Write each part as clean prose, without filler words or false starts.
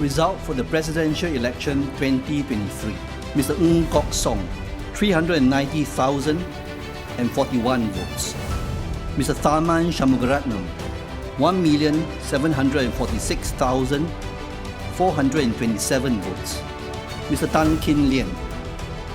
Result for the presidential election 2023. Mr. Kok Song, 390,041 votes. Mr. Tharman Shanmugaratnam, 1,746,427 votes. Mr. Tan Kin Lian,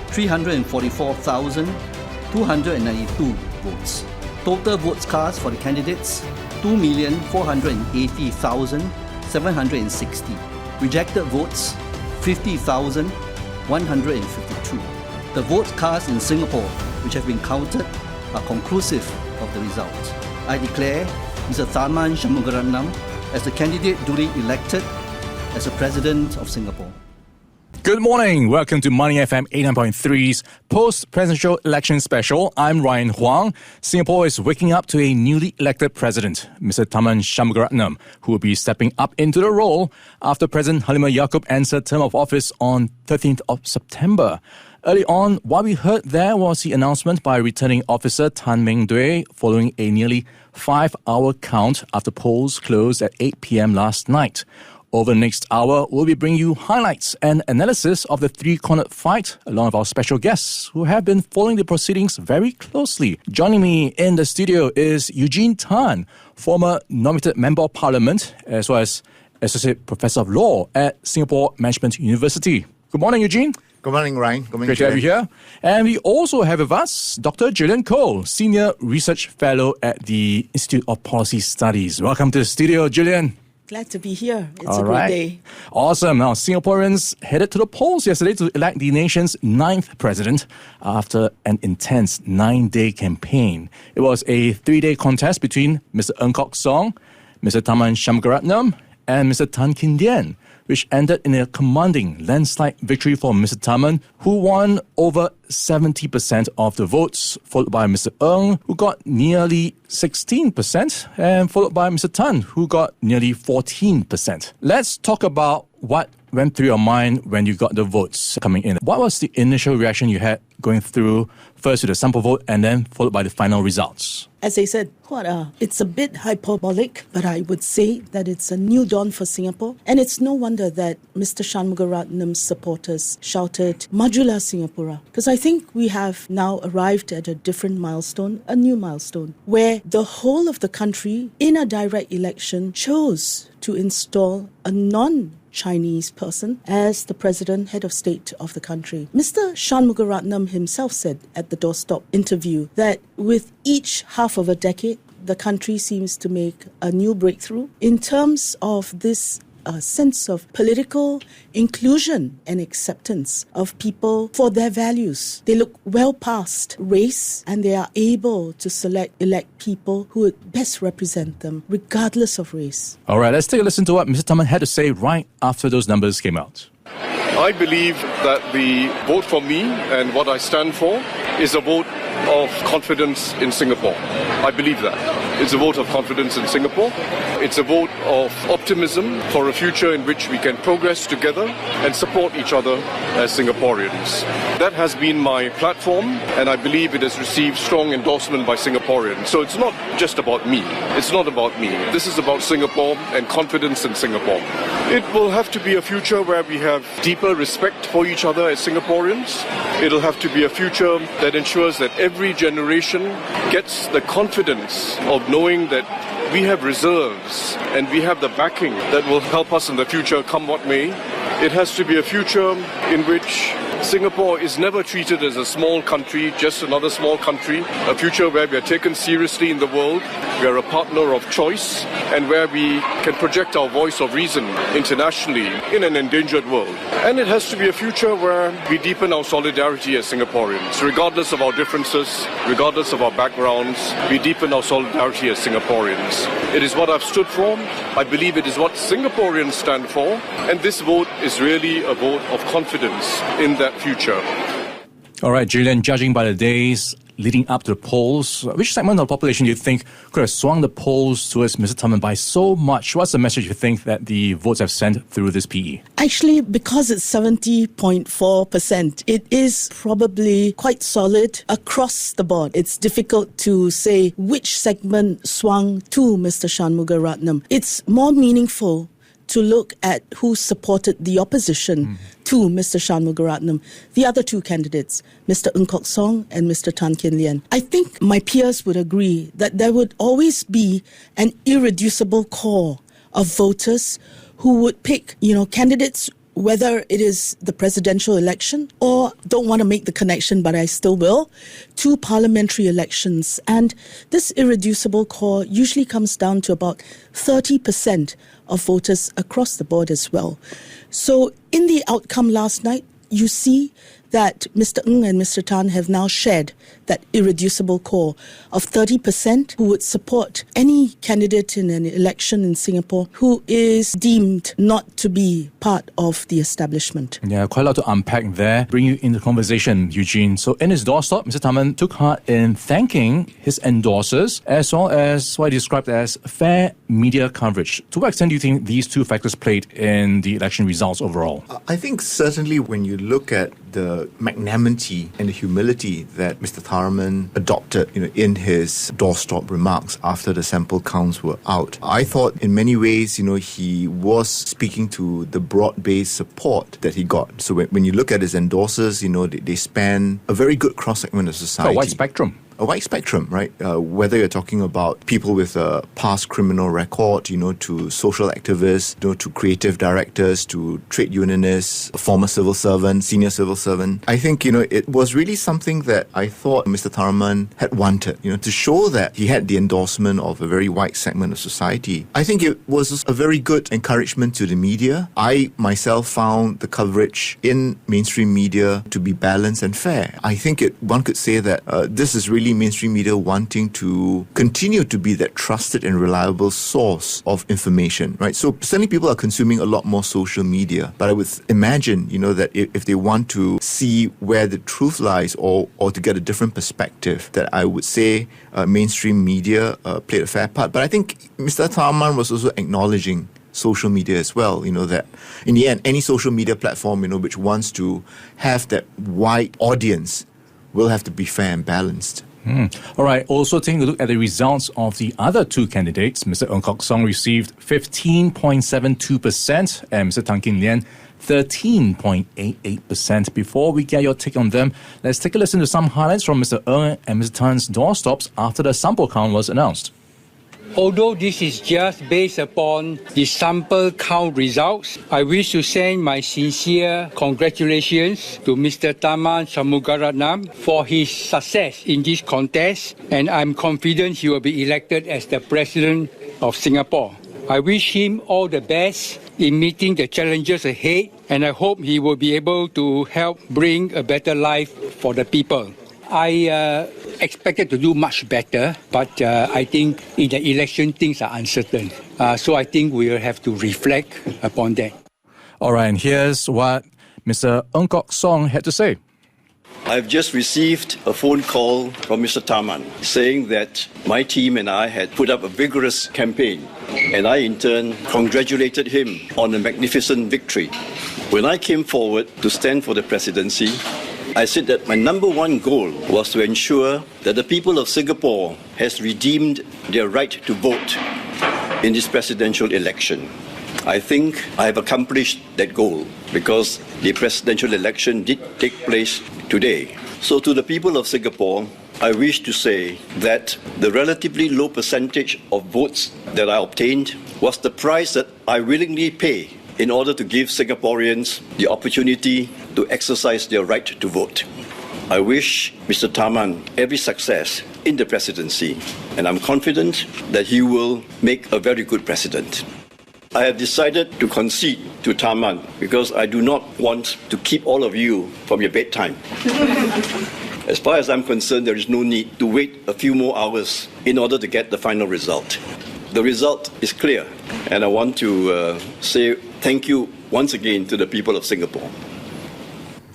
344,292 votes. Total votes cast for the candidates, 2,480,760. Rejected votes, 50,152. The votes cast in Singapore, which have been counted, are conclusive of the result. I declare Mr. Tharman Shanmugaratnam as the candidate duly elected as the President of Singapore. Good morning. Welcome to Money FM 89.3's post-presidential election special. I'm Huang. Singapore is waking up to a newly elected president, Mr. Tharman Shanmugaratnam, who will be stepping up into the role after President Halimah Yacob ends her term of office on 13th of September. Early on, what we heard there was the announcement by returning officer Tan Meng Dui following a nearly 5-hour count after polls closed at 8 p.m. last night. Over the next hour, we'll be bringing you highlights and analysis of the three-cornered fight, along with our special guests who have been following the proceedings very closely. Joining me in the studio is Eugene Tan, former nominated Member of Parliament, as well as Associate Professor of Law at Singapore Management University. Good morning, Eugene. Good morning, Ryan. Good morning. Great to have you here. And we also have with us Dr. Gillian Koh, Senior Research Fellow at the Institute of Policy Studies. Welcome to the studio, Gillian. Glad to be here. It's a great day. Awesome. Now, Singaporeans headed to the polls yesterday to elect the nation's 9th president after an intense 9-day campaign. It was a 3-day contest between Mr. Kok Song, Mr. Tharman Shanmugaratnam, and Mr. Tan Kin Lian, which ended in a commanding landslide victory for Mr. Tharman, who won over 70% of the votes, followed by Mr. Ng, who got nearly 16%, and followed by Mr. Tan, who got nearly 14%. Let's talk about what went through your mind when you got the votes coming in. What was the initial reaction you had going through first with the sample vote and then followed by the final results? As I said, it's a bit hyperbolic, but I would say that it's a new dawn for Singapore. And it's no wonder that Mr. Shanmugaratnam's supporters shouted, Majulah Singapura. Because I think we have now arrived at a different milestone, a new milestone, where the whole of the country, in a direct election, chose to install a non-Chinese person as the president, head of state of the country. Mr. Shanmugaratnam himself said at the doorstop interview that with each half of a decade, the country seems to make a new breakthrough in terms of this sense of political inclusion and acceptance of people for their values. They look well past race and they are able to elect people who would best represent them, regardless of race. All right, let's take a listen to what Mr. Tharman had to say right after those numbers came out. I believe that the vote for me and what I stand for is a vote of confidence in Singapore. I believe that. It's a vote of confidence in Singapore. It's a vote of optimism for a future in which we can progress together and support each other as Singaporeans. That has been my platform, and I believe it has received strong endorsement by Singaporeans. So it's not just about me. It's not about me. This is about Singapore and confidence in Singapore. It will have to be a future where we have deeper respect for each other as Singaporeans. It'll have to be a future that ensures that every generation gets the confidence of knowing that we have reserves and we have the backing that will help us in the future, come what may. It has to be a future in which Singapore is never treated as a small country, just another small country, a future where we are taken seriously in the world, we are a partner of choice, and where we can project our voice of reason internationally in an endangered world. And it has to be a future where we deepen our solidarity as Singaporeans, regardless of our differences, regardless of our backgrounds, we deepen our solidarity as Singaporeans. It is what I've stood for. I believe it is what Singaporeans stand for, and this vote is really a vote of confidence in that future. All right, Gillian, judging by the days leading up to the polls, which segment of the population do you think could have swung the polls towards Mr. Tharman by so much? What's the message you think that the votes have sent through this PE? Actually, because it's 70.4%, it is probably quite solid across the board. It's difficult to say which segment swung to Mr. Shanmugaratnam. It's more meaningful to look at who supported the opposition to Mr. Shanmugaratnam, the other two candidates, Mr. Ng Kok Song and Mr. Tan Kin Lian, I think my peers would agree that there would always be an irreducible core of voters who would pick, candidates, whether it is the presidential election or, don't want to make the connection, but I still will, to parliamentary elections. And this irreducible core usually comes down to about 30% of voters across the board as well. So in the outcome last night, you see that Mr. Ng and Mr. Tan have now shared that irreducible core of 30% who would support any candidate in an election in Singapore who is deemed not to be part of the establishment. Yeah, quite a lot to unpack there. Bring you into the conversation, Eugene. So in his doorstop, Mr. Tharman took heart in thanking his endorsers as well as what he described as fair media coverage. To what extent do you think these two factors played in the election results overall? I think certainly when you look at the magnanimity and the humility that Mr. Tharman adopted, in his doorstop remarks after the sample counts were out, I thought in many ways, he was speaking to the broad-based support that he got. So when you look at his endorsers, they span a very good cross-segment of society. A wide spectrum. A wide spectrum, right? Whether you're talking about people with a past criminal record, to social activists, to creative directors, to trade unionists, former civil servant, senior civil servant. I think, it was really something that I thought Mr. Tharman had wanted, to show that he had the endorsement of a very wide segment of society. I think it was a very good encouragement to the media. I myself found the coverage in mainstream media to be balanced and fair. I think one could say that this is really mainstream media wanting to continue to be that trusted and reliable source of information, right? So certainly people are consuming a lot more social media, but I would imagine, that if they want to see where the truth lies or to get a different perspective, that I would say mainstream media played a fair part. But I think Mr. Tharman was also acknowledging social media as well, that in the end, any social media platform, which wants to have that wide audience will have to be fair and balanced. All right, also taking a look at the results of the other two candidates. Mr. Ng Kok Song received 15.72% and Mr. Tan Kin Lian 13.88%. Before we get your take on them, let's take a listen to some highlights from Mr. Ng and Mr. Tan's doorstops after the sample count was announced. Although this is just based upon the sample count results, I wish to send my sincere congratulations to Mr. Tharman Shanmugaratnam for his success in this contest, and I'm confident he will be elected as the President of Singapore. I wish him all the best in meeting the challenges ahead, and I hope he will be able to help bring a better life for the people. I expected to do much better, but I think in the election things are uncertain. So I think we will have to reflect upon that. All right, and here's what Mr. Ng Kok Song had to say. I've just received a phone call from Mr. Tharman saying that my team and I had put up a vigorous campaign, and I in turn congratulated him on a magnificent victory. When I came forward to stand for the presidency, I said that my number one goal was to ensure that the people of Singapore has redeemed their right to vote in this presidential election. I think I have accomplished that goal because the presidential election did take place today. So to the people of Singapore, I wish to say that the relatively low percentage of votes that I obtained was the price that I willingly pay in order to give Singaporeans the opportunity to exercise their right to vote. I wish Mr. Tharman every success in the presidency, and I'm confident that he will make a very good president. I have decided to concede to Tharman because I do not want to keep all of you from your bedtime. As far as I'm concerned, there is no need to wait a few more hours in order to get the final result. The result is clear, and I want to say thank you once again to the people of Singapore.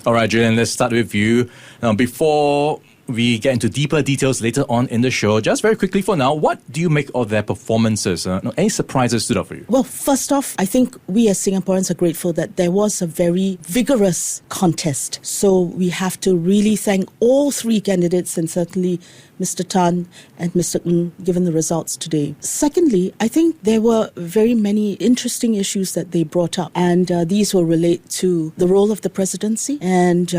All right, Gillian, let's start with you. Now, before we get into deeper details later on in the show. Just very quickly for now, what do you make of their performances? Any surprises stood out for you? Well, first off, I think we as Singaporeans are grateful that there was a very vigorous contest. So we have to really thank all three candidates and certainly Mr. Tan and Mr. Ng, given the results today. Secondly, I think there were very many interesting issues that they brought up, and these will relate to the role of the presidency and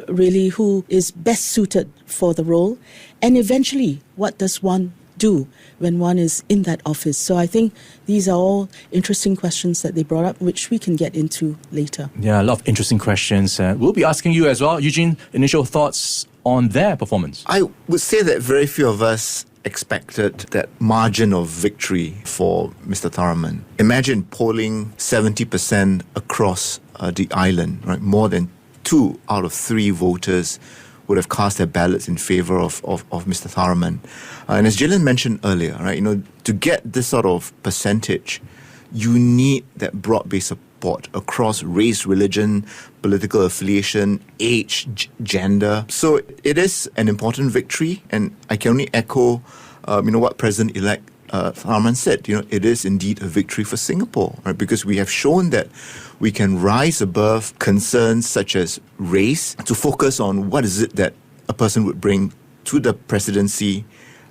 really who is best suited for the role, and eventually what does one do when one is in that office. So I think these are all interesting questions that they brought up, which we can get into later. Yeah, a lot of interesting questions. We'll be asking you as well, Eugene, initial thoughts on their performance. I would say that very few of us expected that margin of victory for Mr. Tharman. Imagine polling 70% across the island, right? More than 2 out of 3 voters would have cast their ballots in favour of Mr. Tharman. And as Gillian mentioned earlier, right, to get this sort of percentage, you need that broad-based support across race, religion, political affiliation, age, gender. So it is an important victory, and I can only echo, what President-elect Tharman said. It is indeed a victory for Singapore, right? Because we have shown that we can rise above concerns such as race to focus on what is it that a person would bring to the presidency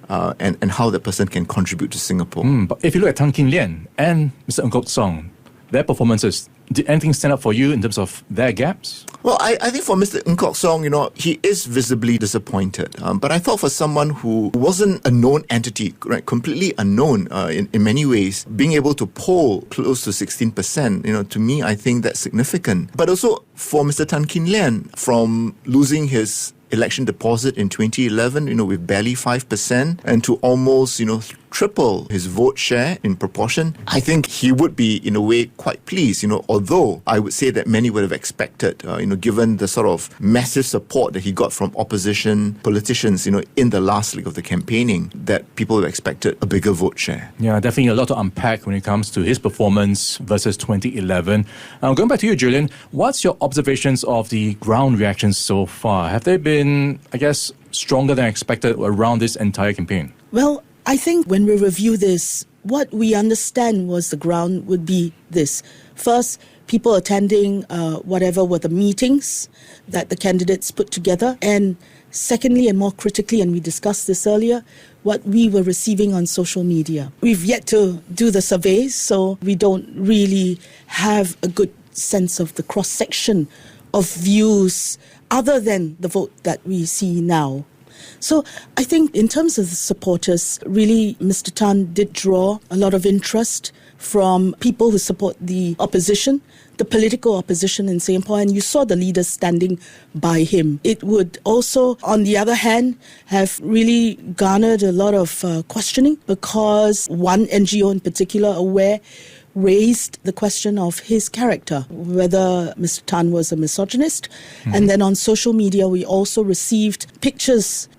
and how that person can contribute to Singapore. But if you look at Tan Kin Lian and Mr. Ng Kok Song, their performances, did anything stand out for you in terms of their gaps? Well, I think for Mr. Ng Kok Song, he is visibly disappointed. But I thought for someone who wasn't a known entity, right, completely unknown in many ways, being able to poll close to 16%, to me, I think that's significant. But also for Mr. Tan Kin Lian, from losing his election deposit in 2011, with barely 5%, and to almost, triple his vote share in proportion, I think he would be, in a way, quite pleased, although I would say that many would have expected, given the sort of massive support that he got from opposition politicians, in the last leg of the campaigning, that people would have expected a bigger vote share. Yeah, definitely a lot to unpack when it comes to his performance versus 2011. Going back to you, Gillian, what's your observations of the ground reactions so far? Have they been, stronger than expected around this entire campaign? Well, I think when we review this, what we understand was the ground would be this. First, people attending whatever were the meetings that the candidates put together. And secondly, and more critically, and we discussed this earlier, what we were receiving on social media. We've yet to do the surveys, so we don't really have a good sense of the cross-section of views other than the vote that we see now. So I think in terms of the supporters, really Mr. Tan did draw a lot of interest from people who support the opposition, the political opposition in Singapore, and you saw the leaders standing by him. It would also, on the other hand, have really garnered a lot of questioning because one NGO in particular, Aware, raised the question of his character, whether Mr. Tan was a misogynist. And then on social media, we also received pictures,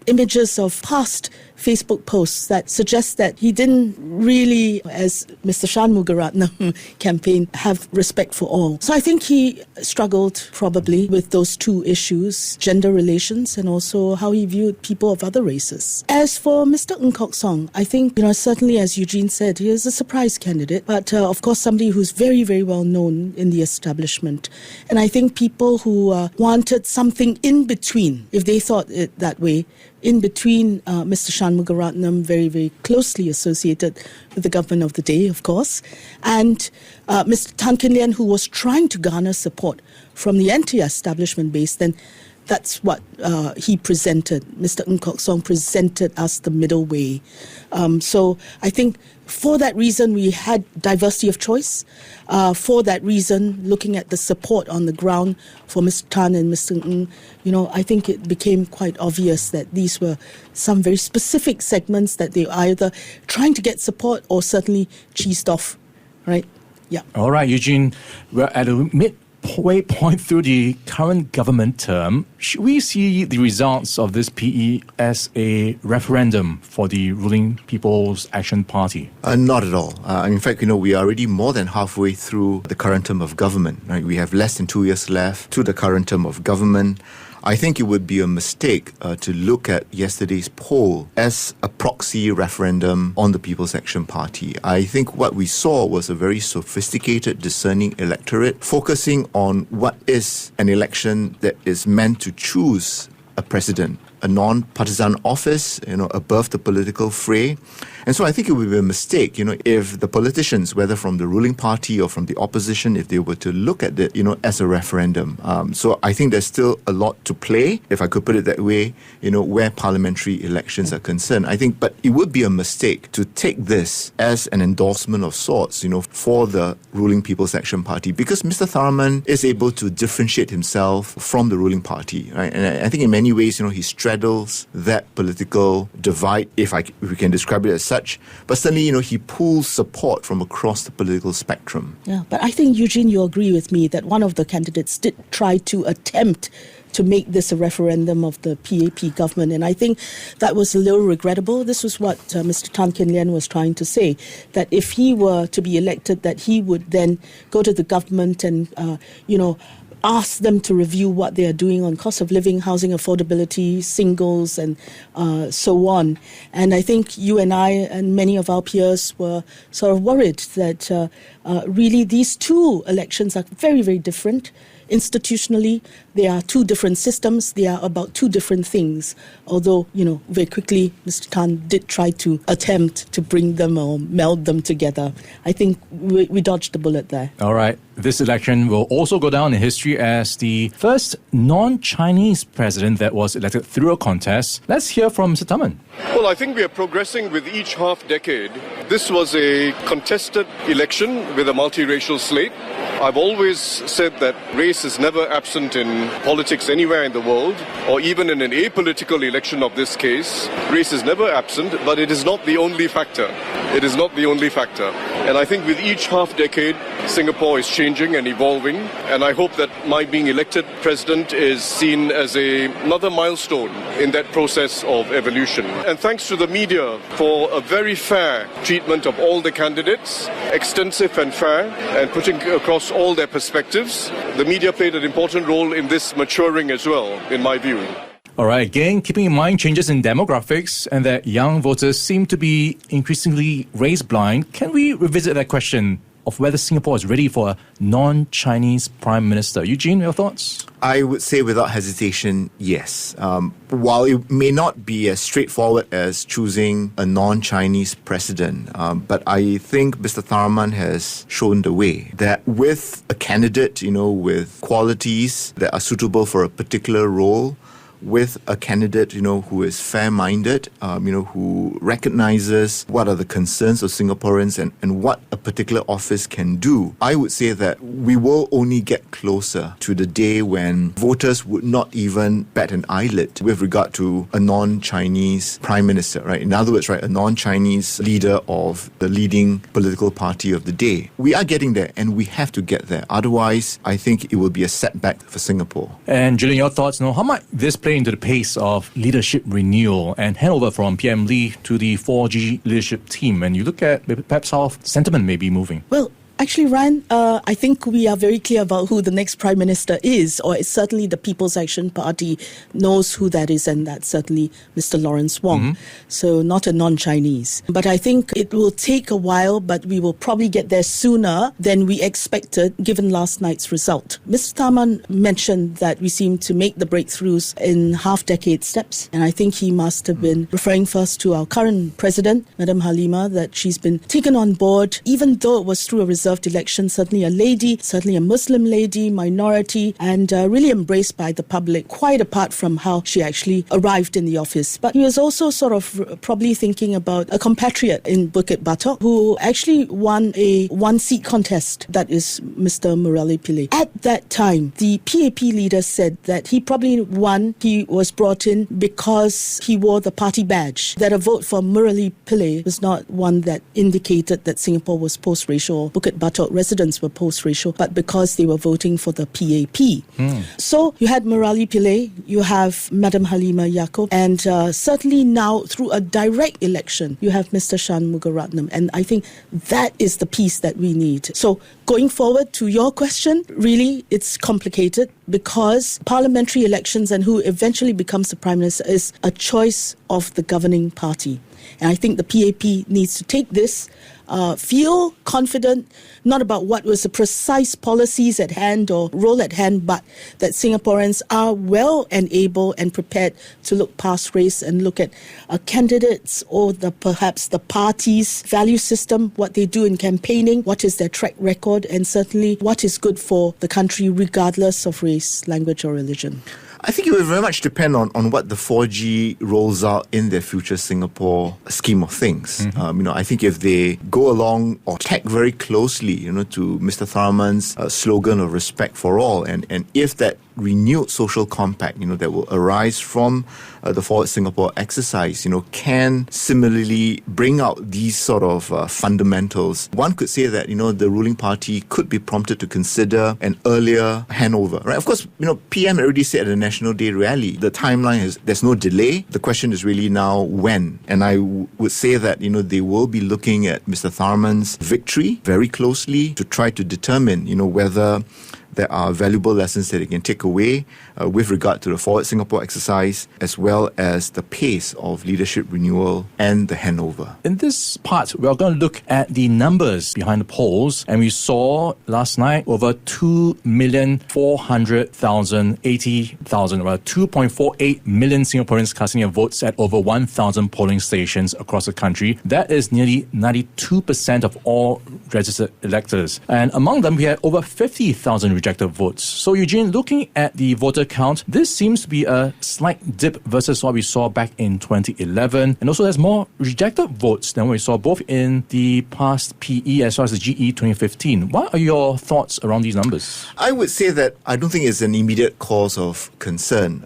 images of past Facebook posts that suggest that he didn't really, as Mr. Shanmugaratnam campaign, have respect for all. So I think he struggled probably with those two issues, gender relations and also how he viewed people of other races. As for Mr. Ng Kok Song, I think, certainly as Eugene said, he is a surprise candidate, but of course somebody who's very, very well known in the establishment. And I think people who wanted something in between, if they thought it that way, in between Mr. Shanmugaratnam, very, very closely associated with the government of the day, of course, and Mr. Tan Kin Lian, who was trying to garner support from the anti-establishment base, then that's what he presented. Mr. Ng Kok Song presented us the middle way. So I think for that reason, we had diversity of choice. For that reason, looking at the support on the ground for Mr. Tan and Mr. Ng, I think it became quite obvious that these were some very specific segments that they were either trying to get support or certainly cheesed off, right? Yeah. All right, Eugene, we're at a midway point through the current government term. Should we see the results of this PE as a referendum for the ruling People's Action Party? Not at all. In fact, we are already more than halfway through the current term of government. Right? We have less than 2 years left to the current term of government. I think it would be a mistake to look at yesterday's poll as a proxy referendum on the People's Action Party. I think what we saw was a very sophisticated, discerning electorate focusing on what is an election that is meant to choose a president, a non-partisan office, above the political fray. And so I think it would be a mistake, if the politicians, whether from the ruling party or from the opposition, if they were to look at it, as a referendum. So I think there's still a lot to play, if I could put it that way, where parliamentary elections are concerned. I think, but it would be a mistake to take this as an endorsement of sorts, for the ruling People's Action Party, because Mr. Tharman is able to differentiate himself from the ruling party, right? And I think in many ways, he straddles that political divide, if we can describe it as such. But certainly, he pulls support from across the political spectrum. Yeah, but I think, Eugene, you agree with me that one of the candidates did try to attempt to make this a referendum of the PAP government. And I think that was a little regrettable. This was what Mr. Tan Kin Lian was trying to say, that if he were to be elected, that he would then go to the government and, ask them to review what they are doing on cost of living, housing affordability, singles, and so on. And I think you and I and many of our peers were sort of worried that really these two elections are very, very different. Institutionally, they are two different systems. They are about two different things. Although, very quickly, Mr. Tan did try to attempt to bring them or meld them together. I think we dodged the bullet there. All right. This election will also go down in history as the first non-Chinese president that was elected through a contest. Let's hear from Mr. Tharman. Well, I think we are progressing with each half decade. This was a contested election with a multiracial slate. I've always said that race is never absent in politics anywhere in the world, or even in an apolitical election of this case. Race is never absent, but it is not the only factor. It is not the only factor. And I think with each half decade, Singapore is changing and evolving, and I hope that my being elected president is seen as another milestone in that process of evolution. And thanks to the media for a very fair treatment of all the candidates, extensive and fair, and putting across all their perspectives. The media played an important role in this maturing as well, in my view. All right, again, keeping in mind changes in demographics and that young voters seem to be increasingly race blind, can we revisit that question of whether Singapore is ready for a non-Chinese Prime Minister? Eugene, your thoughts? I would say without hesitation, yes. While it may not be as straightforward as choosing a non-Chinese president, but I think Mr. Tharman has shown the way that with a candidate, with qualities that are suitable for a particular role, with a candidate, who is fair-minded, who recognizes what are the concerns of Singaporeans and what a particular office can do, I would say that we will only get closer to the day when voters would not even bat an eyelid with regard to a non-Chinese prime minister, right? In other words, right, a non-Chinese leader of the leading political party of the day. We are getting there, and we have to get there. Otherwise, I think it will be a setback for Singapore. And Gillian, your thoughts? How might this play into the pace of leadership renewal and handover from PM Lee to the 4G leadership team? And you look at perhaps how sentiment may be moving. Well, actually, Ryan, I think we are very clear about who the next Prime Minister is, or it's certainly the People's Action Party knows who that is, and that's certainly Mr. Lawrence Wong. Mm-hmm. So not a non-Chinese. But I think it will take a while, but we will probably get there sooner than we expected, given last night's result. Mr. Tharman mentioned that we seem to make the breakthroughs in half-decade steps, and I think he must have been referring first to our current president, Madam Halima, that she's been taken on board, even though it was through a reserved election, certainly a lady, certainly a Muslim lady, minority, and really embraced by the public, quite apart from how she actually arrived in the office. But he was also sort of probably thinking about a compatriot in Bukit Batok who actually won a one-seat contest, that is Mr. Murali Pillay. At that time, the PAP leader said that he probably won, he was brought in because he wore the party badge, that a vote for Murali Pillay was not one that indicated that Singapore was post-racial. Bukit Batok residents were post-racial, but because they were voting for the PAP. So you had Murali Pillay, you have Madam Halima Yaakob, and certainly now through a direct election, you have Mr Shanmugaratnam. And I think that is the piece that we need. So going forward to your question, really it's complicated because parliamentary elections and who eventually becomes the Prime Minister is a choice of the governing party. And I think the PAP needs to take this, feel confident, not about what was the precise policies at hand or role at hand, but that Singaporeans are well and able and prepared to look past race and look at candidates or perhaps the party's value system, what they do in campaigning, what is their track record, and certainly what is good for the country regardless of race, language or religion. I think it will very much depend on what the 4G rolls out in their future Singapore scheme of things. I think if they go along or tag very closely, to Mr. Tharman's slogan of respect for all, and if that renewed social compact, that will arise from the Forward Singapore exercise, can similarly bring out these sort of fundamentals. One could say that, the ruling party could be prompted to consider an earlier handover, right? Of course, PM already said at the National Day rally, the timeline is, there's no delay. The question is really now when. And I would say that, they will be looking at Mr. Tharman's victory very closely to try to determine, whether there are valuable lessons that they can take away with regard to the Forward Singapore exercise, as well as the pace of leadership renewal and the handover. In this part, we're going to look at the numbers behind the polls, and we saw last night over 2,400,080,000, about 2.48 million Singaporeans casting their votes at over 1,000 polling stations across the country. That is nearly 92% of all registered electors. And among them, we had over 50,000 rejected votes. So, Eugene, looking at the voter count, this seems to be a slight dip versus what we saw back in 2011. And also, there's more rejected votes than we saw both in the past PE as well as the GE 2015. What are your thoughts around these numbers? I would say that I don't think it's an immediate cause of concern.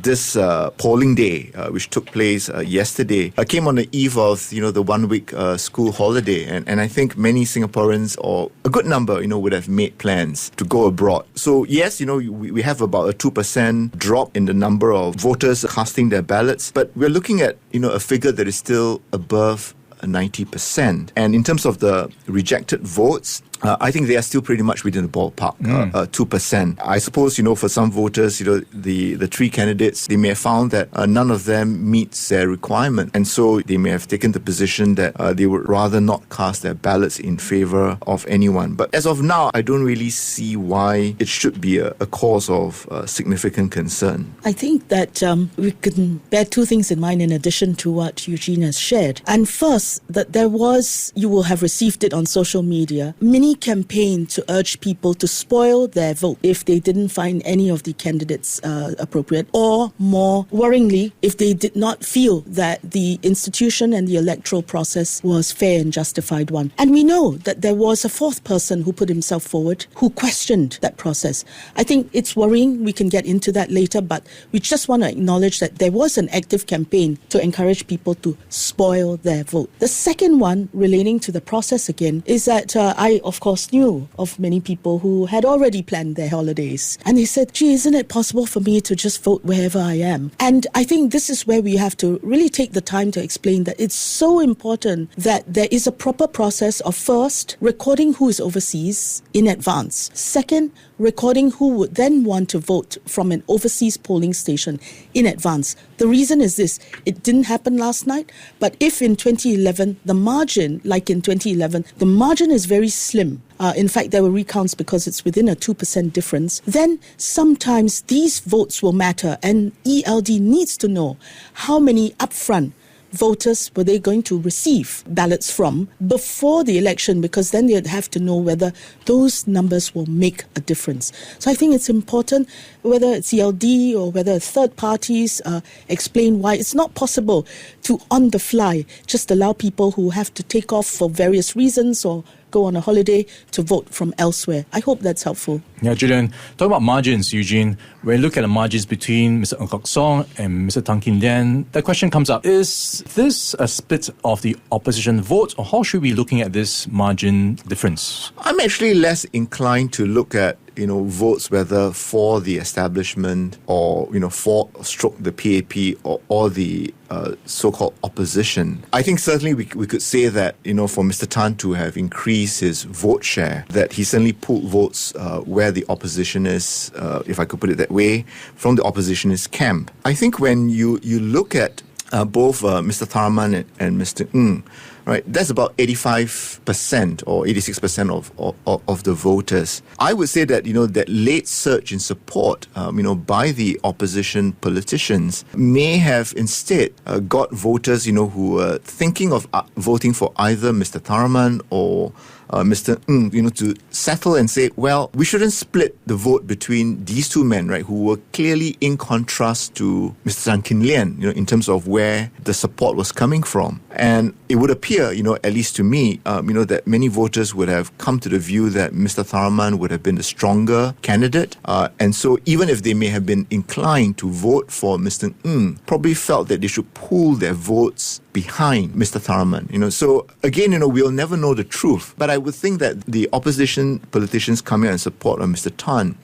This polling day, which took place yesterday, came on the eve of, the 1 week school holiday. And I think many Singaporeans, or a good number, would have made plans to go abroad. So yes, we have about a 2% drop in the number of voters casting their ballots, but we're looking at, a figure that is still above 90%. And in terms of the rejected votes, I think they are still pretty much within the ballpark, 2%. I suppose, for some voters, the three candidates, they may have found that none of them meets their requirement. And so they may have taken the position that they would rather not cast their ballots in favor of anyone. But as of now, I don't really see why it should be a cause of significant concern. I think that we can bear two things in mind in addition to what Eugene has shared. And first, that there was, you will have received it on social media, many campaign to urge people to spoil their vote if they didn't find any of the candidates appropriate, or more worryingly, if they did not feel that the institution and the electoral process was fair and justified one. And we know that there was a fourth person who put himself forward who questioned that process. I think it's worrying. We can get into that later, but we just want to acknowledge that there was an active campaign to encourage people to spoil their vote. The second one, relating to the process again, is that I, of course, knew of many people who had already planned their holidays. And they said, gee, isn't it possible for me to just vote wherever I am? And I think this is where we have to really take the time to explain that it's so important that there is a proper process of first, recording who is overseas in advance. Second, recording who would then want to vote from an overseas polling station in advance. The reason is this: it didn't happen last night, but if in 2011, the margin, like in 2011, the margin is very slim. In fact, there were recounts because it's within a 2% difference. Then sometimes these votes will matter, and ELD needs to know how many upfront voters were they going to receive ballots from before the election, because then they'd have to know whether those numbers will make a difference. So I think it's important, whether it's ELD or whether third parties explain why it's not possible to, on the fly, just allow people who have to take off for various reasons or go on a holiday to vote from elsewhere. I hope that's helpful. Yeah, Gillian, talking about margins, Eugene, when you look at the margins between Mr. Ng Kok Song and Mr. Tan Kim Lian, the question comes up, is this a split of the opposition vote, or how should we be looking at this margin difference? I'm actually less inclined to look at votes whether for the establishment or, for stroke the PAP or the so-called opposition. I think certainly we could say that, for Mr. Tan to have increased his vote share, that he certainly pulled votes where the opposition is, if I could put it that way, from the oppositionist camp. I think when you look at both Mr. Tharman and Mr. Ng, right, that's about 85% or 86% of the voters. I would say that, that late surge in support, by the opposition politicians may have instead got voters, who were thinking of voting for either Mr. Tharman or Mr. Ng, to settle and say, well, we shouldn't split the vote between these two men, right, who were clearly in contrast to Mr. Tan Kim Lian, in terms of where the support was coming from. And it would appear, at least to me, that many voters would have come to the view that Mr. Tharman would have been the stronger candidate. And so even if they may have been inclined to vote for Mr. Ng, probably felt that they should pool their votes behind Mr. Tharman. So again, we'll never know the truth. But I would think that the opposition politicians coming out in support of Mr. Tan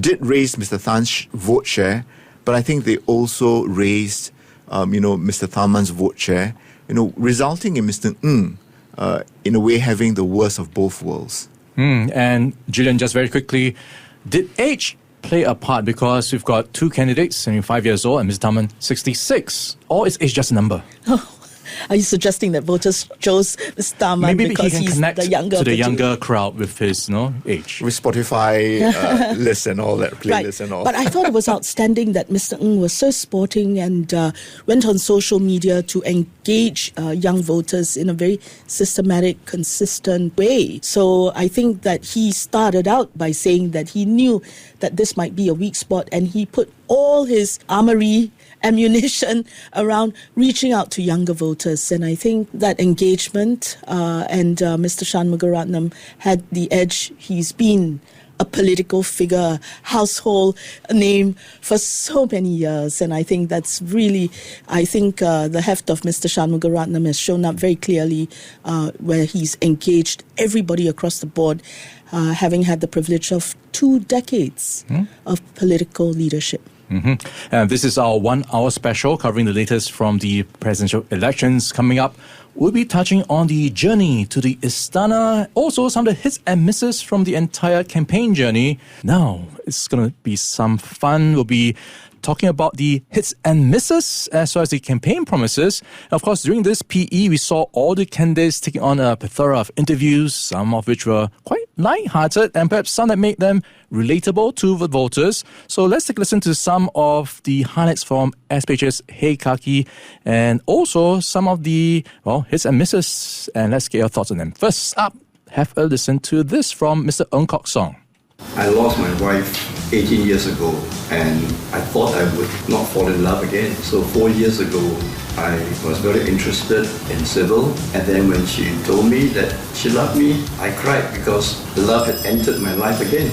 did raise Mr. Tan's vote share, but I think they also raised, Mr. Tharman's vote share, resulting in Mr. Ng, in a way, having the worst of both worlds. And Gillian, just very quickly, did age play a part? Because we've got two candidates, 75 years old, and Mr. Tharman, 66. Or is age just a number? Are you suggesting that voters chose Mr. Tharman because he's the younger to the younger crowd with his age? With Spotify lists and all that, playlists and all. But I thought it was outstanding that Mr. Ng was so sporting and went on social media to engage young voters in a very systematic, consistent way. So I think that he started out by saying that he knew that this might be a weak spot, and he put all his ammunition around reaching out to younger voters. And I think that engagement and Mr. Shanmugaratnam had the edge. He's been a political figure, household name for so many years. And I think that's really, the heft of Mr. Shanmugaratnam has shown up very clearly where he's engaged everybody across the board, having had the privilege of 2 decades of political leadership. And this is our 1 hour special covering the latest from the presidential elections coming up. We'll be touching on the journey to the Istana, also some of the hits and misses from the entire campaign journey. Now, it's going to be some fun. We'll be talking about the hits and misses as well as the campaign promises. And of course, during this PE, we saw all the candidates taking on a plethora of interviews, some of which were quite light-hearted and perhaps some that made them relatable to the voters. So let's take a listen to some of the highlights from SPH's Hey Kaki and also some of the, hits and misses. And let's get your thoughts on them. First up, have a listen to this from Mr. Ng Kok Song. I lost my wife 18 years ago, and I thought I would not fall in love again. So 4 years ago, I was very interested in civil, and then when she told me that she loved me, I cried because love had entered my life again.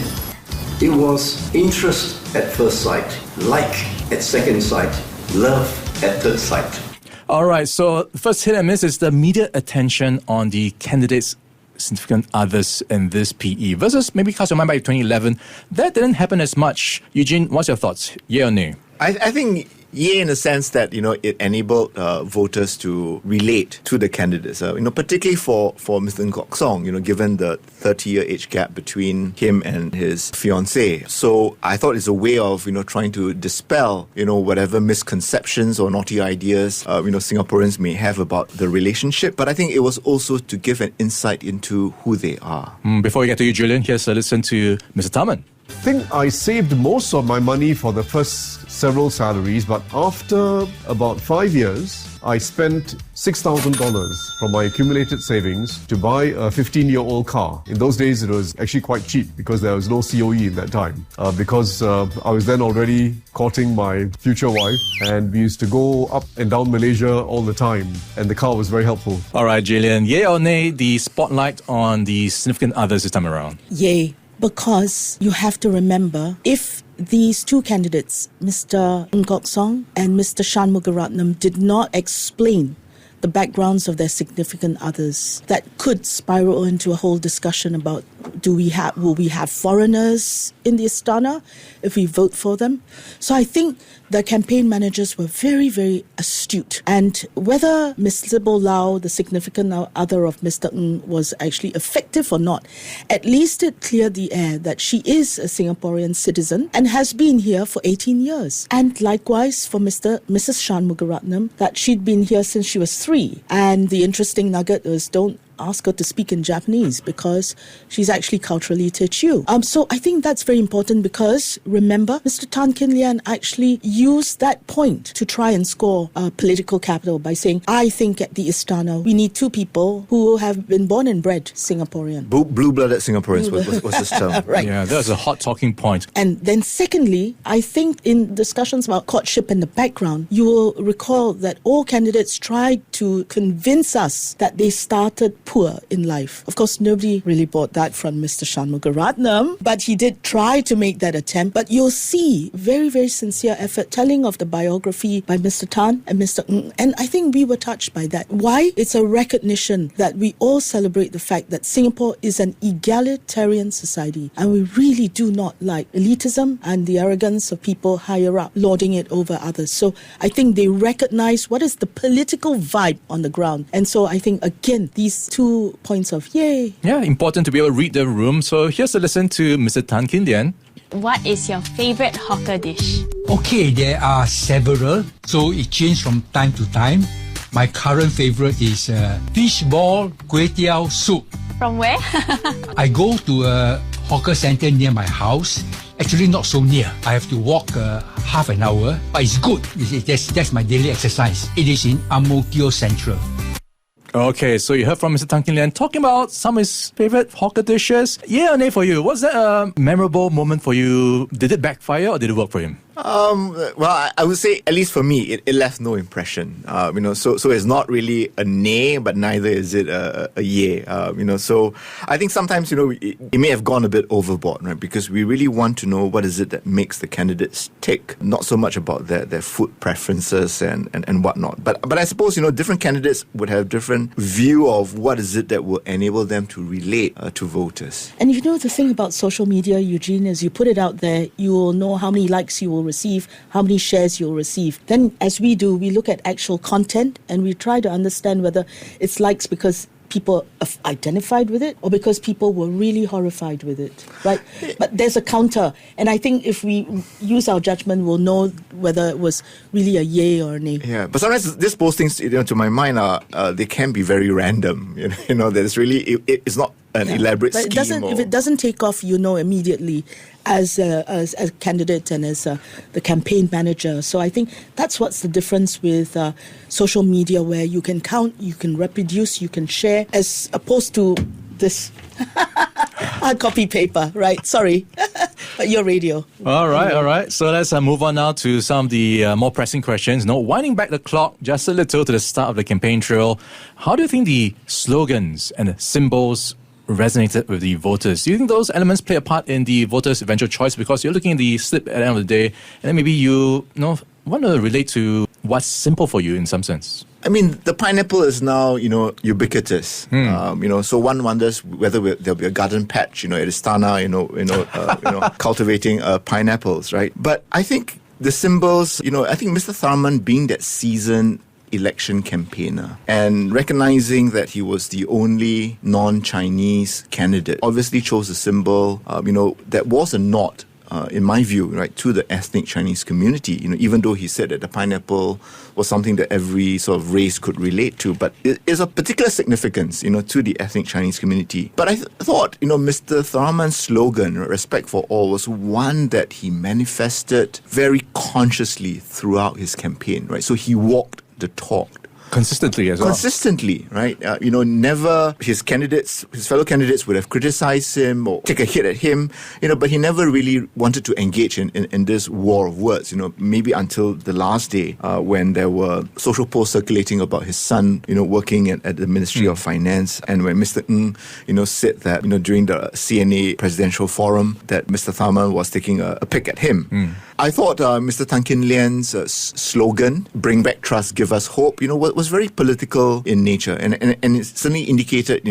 It was interest at first sight, like at second sight, love at third sight. All right, so first hit and miss is the media attention on the candidates' significant others in this PE versus maybe cast your mind by 2011. That didn't happen as much. Eugene, what's your thoughts? Yeah or nay? I think yeah, in the sense that, it enabled voters to relate to the candidates, particularly for Mr. Ng Kok Song, given the 30-year age gap between him and his fiancée. So I thought it's a way of, trying to dispel, whatever misconceptions or naughty ideas, Singaporeans may have about the relationship. But I think it was also to give an insight into who they are. Before we get to you, Julian, here's a listen to Mr. Tharman. think I saved most of my money for the first several salaries, but after about 5 years, I spent $6,000 from my accumulated savings to buy a 15-year-old car. In those days, it was actually quite cheap because there was no COE in that time. Because I was then already courting my future wife, and we used to go up and down Malaysia all the time, and the car was very helpful. All right, Gillian, yay or nay, the spotlight on the significant others this time around? Yay, because you have to remember, if these two candidates, Mr. Ng Kok Song and Mr. Shanmugaratnam, did not explain the backgrounds of their significant others, that could spiral into a whole discussion about will we have foreigners in the Istana if we vote for them? So I think the campaign managers were very, very astute. And whether Ms. Sibyl Lau, the significant other of Mr. Ng, was actually effective or not, at least it cleared the air that she is a Singaporean citizen and has been here for 18 years. And likewise for Mrs. Shanmugaratnam, that she'd been here since she was 3. And the interesting nugget is, don't ask her to speak in Japanese because she's actually culturally Teochew. So I think that's very important because, remember, Mr. Tan Kin Lian actually used that point to try and score political capital by saying, I think at the Istana we need 2 people who have been born and bred Singaporean. Blue-blooded Singaporeans was this term. Right. Yeah, that's a hot talking point. And then secondly, I think in discussions about courtship and the background, you will recall that all candidates tried to convince us that they started poor in life. Of course, nobody really bought that from Mr. Shanmugaratnam, but he did try to make that attempt. But you'll see very, very sincere effort telling of the biography by Mr. Tan and Mr. Ng. And I think we were touched by that. Why? It's a recognition that we all celebrate the fact that Singapore is an egalitarian society, and we really do not like elitism and the arrogance of people higher up lording it over others. So I think they recognize what is the political vibe on the ground. And so I think, again, these 2 points of yay. Yeah, important to be able to read the room. So here's a listen to Mr. Tan Kin Lian. What is your favourite hawker dish? Okay, there are several, so it changes from time to time. My current favourite is fish ball kway teow soup. From where? I go to a hawker centre near my house. Actually, not so near. I have to walk half an hour, but it's good. That's my daily exercise. It is in Ang Mo Kio Central. Okay, so you heard from Mr. Tan Kin Lian talking about some of his favourite hawker dishes. Yeah or nay for you? Was that a memorable moment for you? Did it backfire or did it work for him? Well, I would say, at least for me, it left no impression. So it's not really a nay, but neither is it a yay. So I think sometimes, it may have gone a bit overboard, right? Because we really want to know what is it that makes the candidates tick, not so much about their food preferences and whatnot. But I suppose, different candidates would have different view of what is it that will enable them to relate to voters. And the thing about social media, Eugene, is you put it out there, you will know how many likes you will receive, how many shares you'll receive. Then, as we do, we look at actual content and we try to understand whether it's likes because people have identified with it or because people were really horrified with it, right? But there's a counter, and I think if we use our judgment, we'll know whether it was really a yay or a nay. Yeah, but sometimes these postings, to my mind, they can be very random. There's really it's not an elaborate but scheme. If it doesn't take off, immediately as a candidate and as the campaign manager. So I think that's what's the difference with social media, where you can count, you can reproduce, you can share, as opposed to this hard copy paper, right? Sorry, but your radio. All right. So let's move on now to some of the more pressing questions. Winding back the clock just a little to the start of the campaign trail, how do you think the slogans and the symbols resonated with the voters? Do you think those elements play a part in the voters' eventual choice? Because you're looking at the slip at the end of the day, and then maybe you want to relate to what's simple for you in some sense. I mean, the pineapple is now, ubiquitous. So one wonders whether there'll be a garden patch, at Istana, cultivating pineapples, right? But I think the symbols, I think Mr. Tharman, being that seasoned election campaigner and recognizing that he was the only non-Chinese candidate, obviously chose a symbol, that was a nod in my view, right, to the ethnic Chinese community. Even though he said that the pineapple was something that every sort of race could relate to, but it is of particular significance, to the ethnic Chinese community. But I thought, Mr. Tharman's slogan, respect for all, was one that he manifested very consciously throughout his campaign, right? So he walked the talk. Consistently as well. Consistently, right? Never his fellow candidates would have criticized him or take a hit at him, but he never really wanted to engage in this war of words, maybe until the last day when there were social posts circulating about his son, working at the Ministry of Finance, and when Mr. Ng, said that, during the CNA presidential forum that Mr. Tharman was taking a pick at him. I thought Mr. Tan Kin Lian's slogan, "Bring back trust, give us hope," was very political in nature, and it certainly indicated,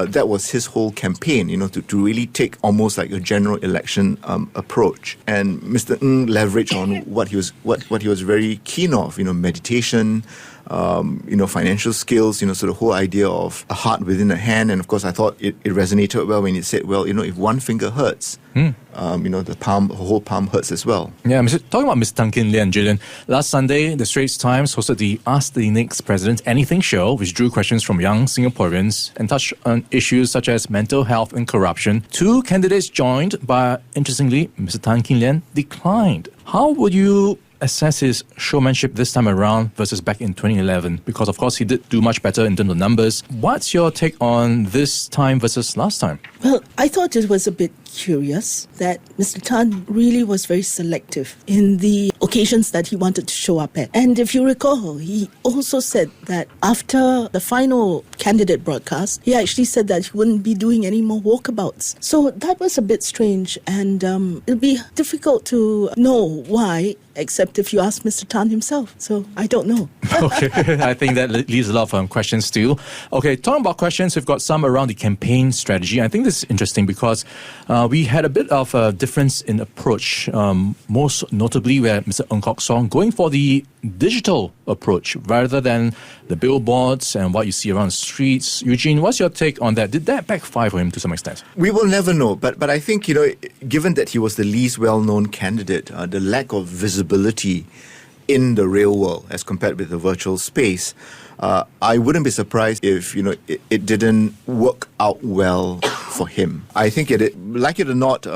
that was his whole campaign, to really take almost like a general election approach. And Mr. Ng leveraged on what he was very keen of, meditation, financial skills, so the whole idea of a heart within a hand. And of course, I thought it resonated well when he said, well, if one finger hurts, the whole palm hurts as well. Yeah, talking about Mr. Tan Kin Lian, Gillian, last Sunday, the Straits Times hosted the Ask the Next President Anything show, which drew questions from young Singaporeans and touched on issues such as mental health and corruption. 2 candidates joined, but interestingly, Mr. Tan Kin Lian declined. How would you assess his showmanship this time around versus back in 2011? Because, of course, he did do much better in terms of numbers. What's your take on this time versus last time? Well, I thought it was a bit curious that Mr. Tan really was very selective in the occasions that he wanted to show up at. And if you recall, he also said that after the final candidate broadcast, he actually said that he wouldn't be doing any more walkabouts. So that was a bit strange, and it'll be difficult to know why, except if you ask Mr. Tan himself. So I don't know. Okay, I think that leaves a lot of questions still. Okay, talking about questions, we've got some around the campaign strategy. I think this is interesting because we had a bit of a difference in approach, most notably where Mr. Ng Kok Song going for the digital approach rather than the billboards and what you see around the streets. Eugene, what's your take on that? Did that backfire for him to some extent? We will never know, but I think, given that he was the least well-known candidate, the lack of visibility in the real world as compared with the virtual space, I wouldn't be surprised if, it didn't work out well for him. I think like it or not,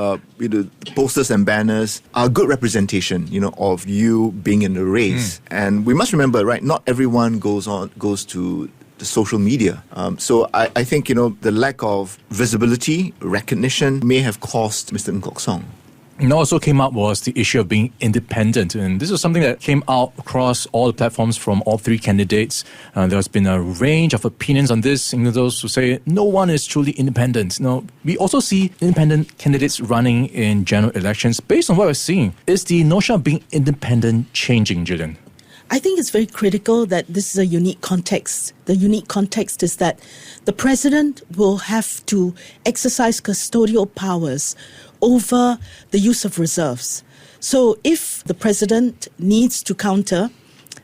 posters and banners are a good representation, of you being in the race. And we must remember, right, not everyone goes to the social media. So I think, the lack of visibility, recognition may have cost Mr. Ng Kok Song. And also came up was the issue of being independent. And this was something that came out across all the platforms from all 3 candidates. There's been a range of opinions on this, those who say no one is truly independent. Now, we also see independent candidates running in general elections. Based on what we're seeing, is the notion of being independent changing, Gillian? I think it's very critical that this is a unique context. The unique context is that the president will have to exercise custodial powers over the use of reserves. So if the president needs to counter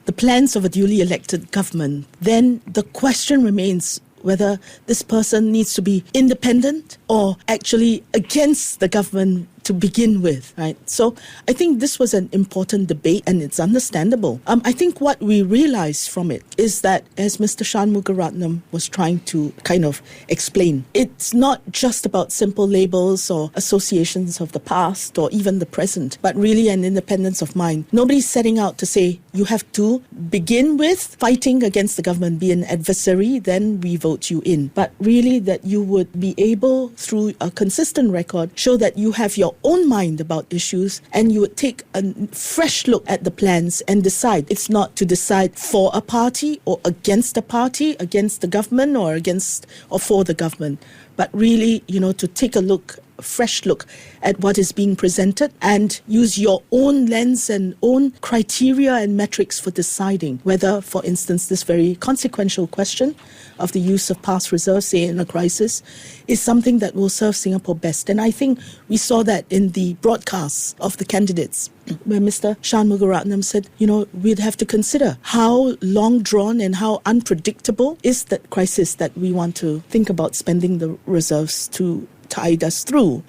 the plans of a duly elected government, then the question remains whether this person needs to be independent or actually against the government to begin with, right? So I think this was an important debate, and it's understandable. I think what we realized from it is that, as Mr. Shanmugaratnam was trying to kind of explain, it's not just about simple labels or associations of the past or even the present, but really an independence of mind. Nobody's setting out to say you have to begin with fighting against the government, be an adversary, then we vote you in. But really that you would be able, through a consistent record, show that you have your own mind about issues, and you would take a fresh look at the plans and decide. It's not to decide for a party or against a party, against the government or for the government, but really, to take a fresh look at what is being presented and use your own lens and own criteria and metrics for deciding whether, for instance, this very consequential question of the use of past reserves, say in a crisis, is something that will serve Singapore best. And I think we saw that in the broadcasts of the candidates, where Mr. Shanmugaratnam said, we'd have to consider how long drawn and how unpredictable is that crisis that we want to think about spending the reserves to tide us through.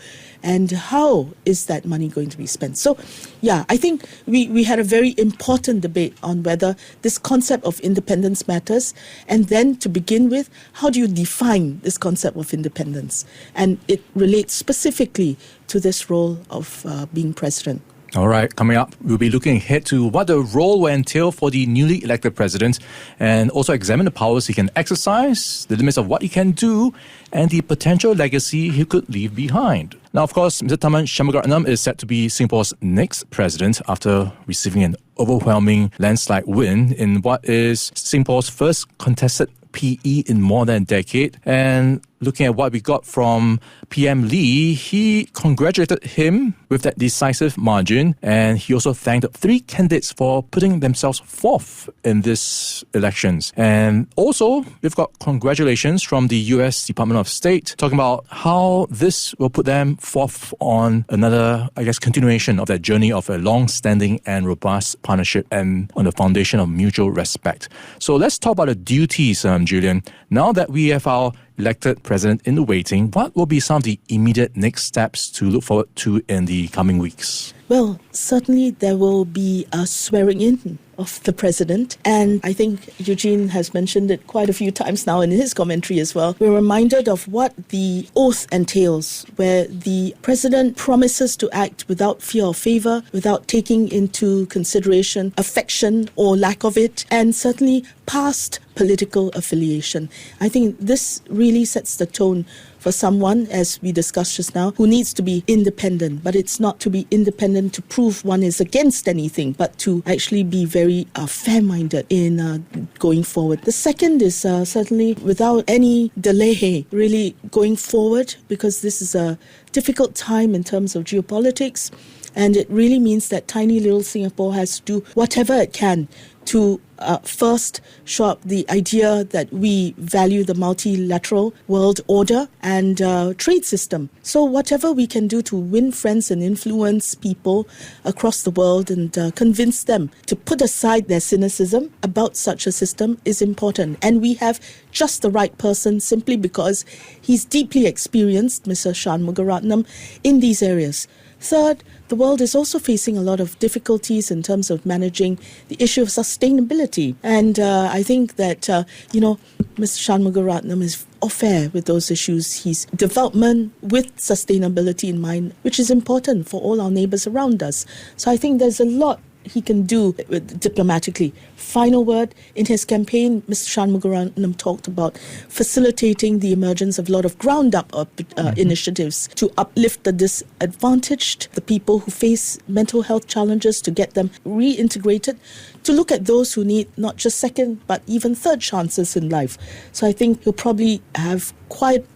and how is that money going to be spent? So, yeah, I think we had a very important debate on whether this concept of independence matters, and then to begin with, how do you define this concept of independence? And it relates specifically to this role of being president. All right, coming up, we'll be looking ahead to what the role will entail for the newly elected president and also examine the powers he can exercise, the limits of what he can do, and the potential legacy he could leave behind. Now, of course, Mr Tharman Shanmugaratnam is set to be Singapore's next president after receiving an overwhelming landslide win in what is Singapore's first contested PE in more than a decade. And looking at what we got from PM Lee, he congratulated him with that decisive margin, and he also thanked 3 candidates for putting themselves fourth in these elections. And also, we've got congratulations from the US Department of State, talking about how this will put them fourth on another, continuation of that journey of a long-standing and robust partnership and on the foundation of mutual respect. So let's talk about the duties, Gillian. Now that we have our elected president in the waiting, what will be some of the immediate next steps to look forward to in the coming weeks? Well, certainly there will be a swearing in of the president, and I think Eugene has mentioned it quite a few times now in his commentary as well. We're reminded of what the oath entails, where the president promises to act without fear or favor, without taking into consideration affection or lack of it, and certainly past political affiliation. I think this really sets the tone for someone, as we discussed just now, who needs to be independent. But it's not to be independent to prove one is against anything, but to actually be very fair-minded in going forward. The second is certainly without any delay, really going forward, because this is a difficult time in terms of geopolitics. And it really means that tiny little Singapore has to do whatever it can to first show up the idea that we value the multilateral world order and trade system. So whatever we can do to win friends and influence people across the world and convince them to put aside their cynicism about such a system is important. And we have just the right person simply because he's deeply experienced, Mr. Shanmugaratnam, in these areas. Third, the world is also facing a lot of difficulties in terms of managing the issue of sustainability. And I think that, Mr. Shanmugaratnam is fair with those issues. He's development with sustainability in mind, which is important for all our neighbours around us. So I think there's a lot he can do diplomatically. Final word, in his campaign, Mr. Shanmugaratnam talked about facilitating the emergence of a lot of ground-up initiatives to uplift the disadvantaged, the people who face mental health challenges, to get them reintegrated, to look at those who need not just second, but even third chances in life. So I think he'll probably have quite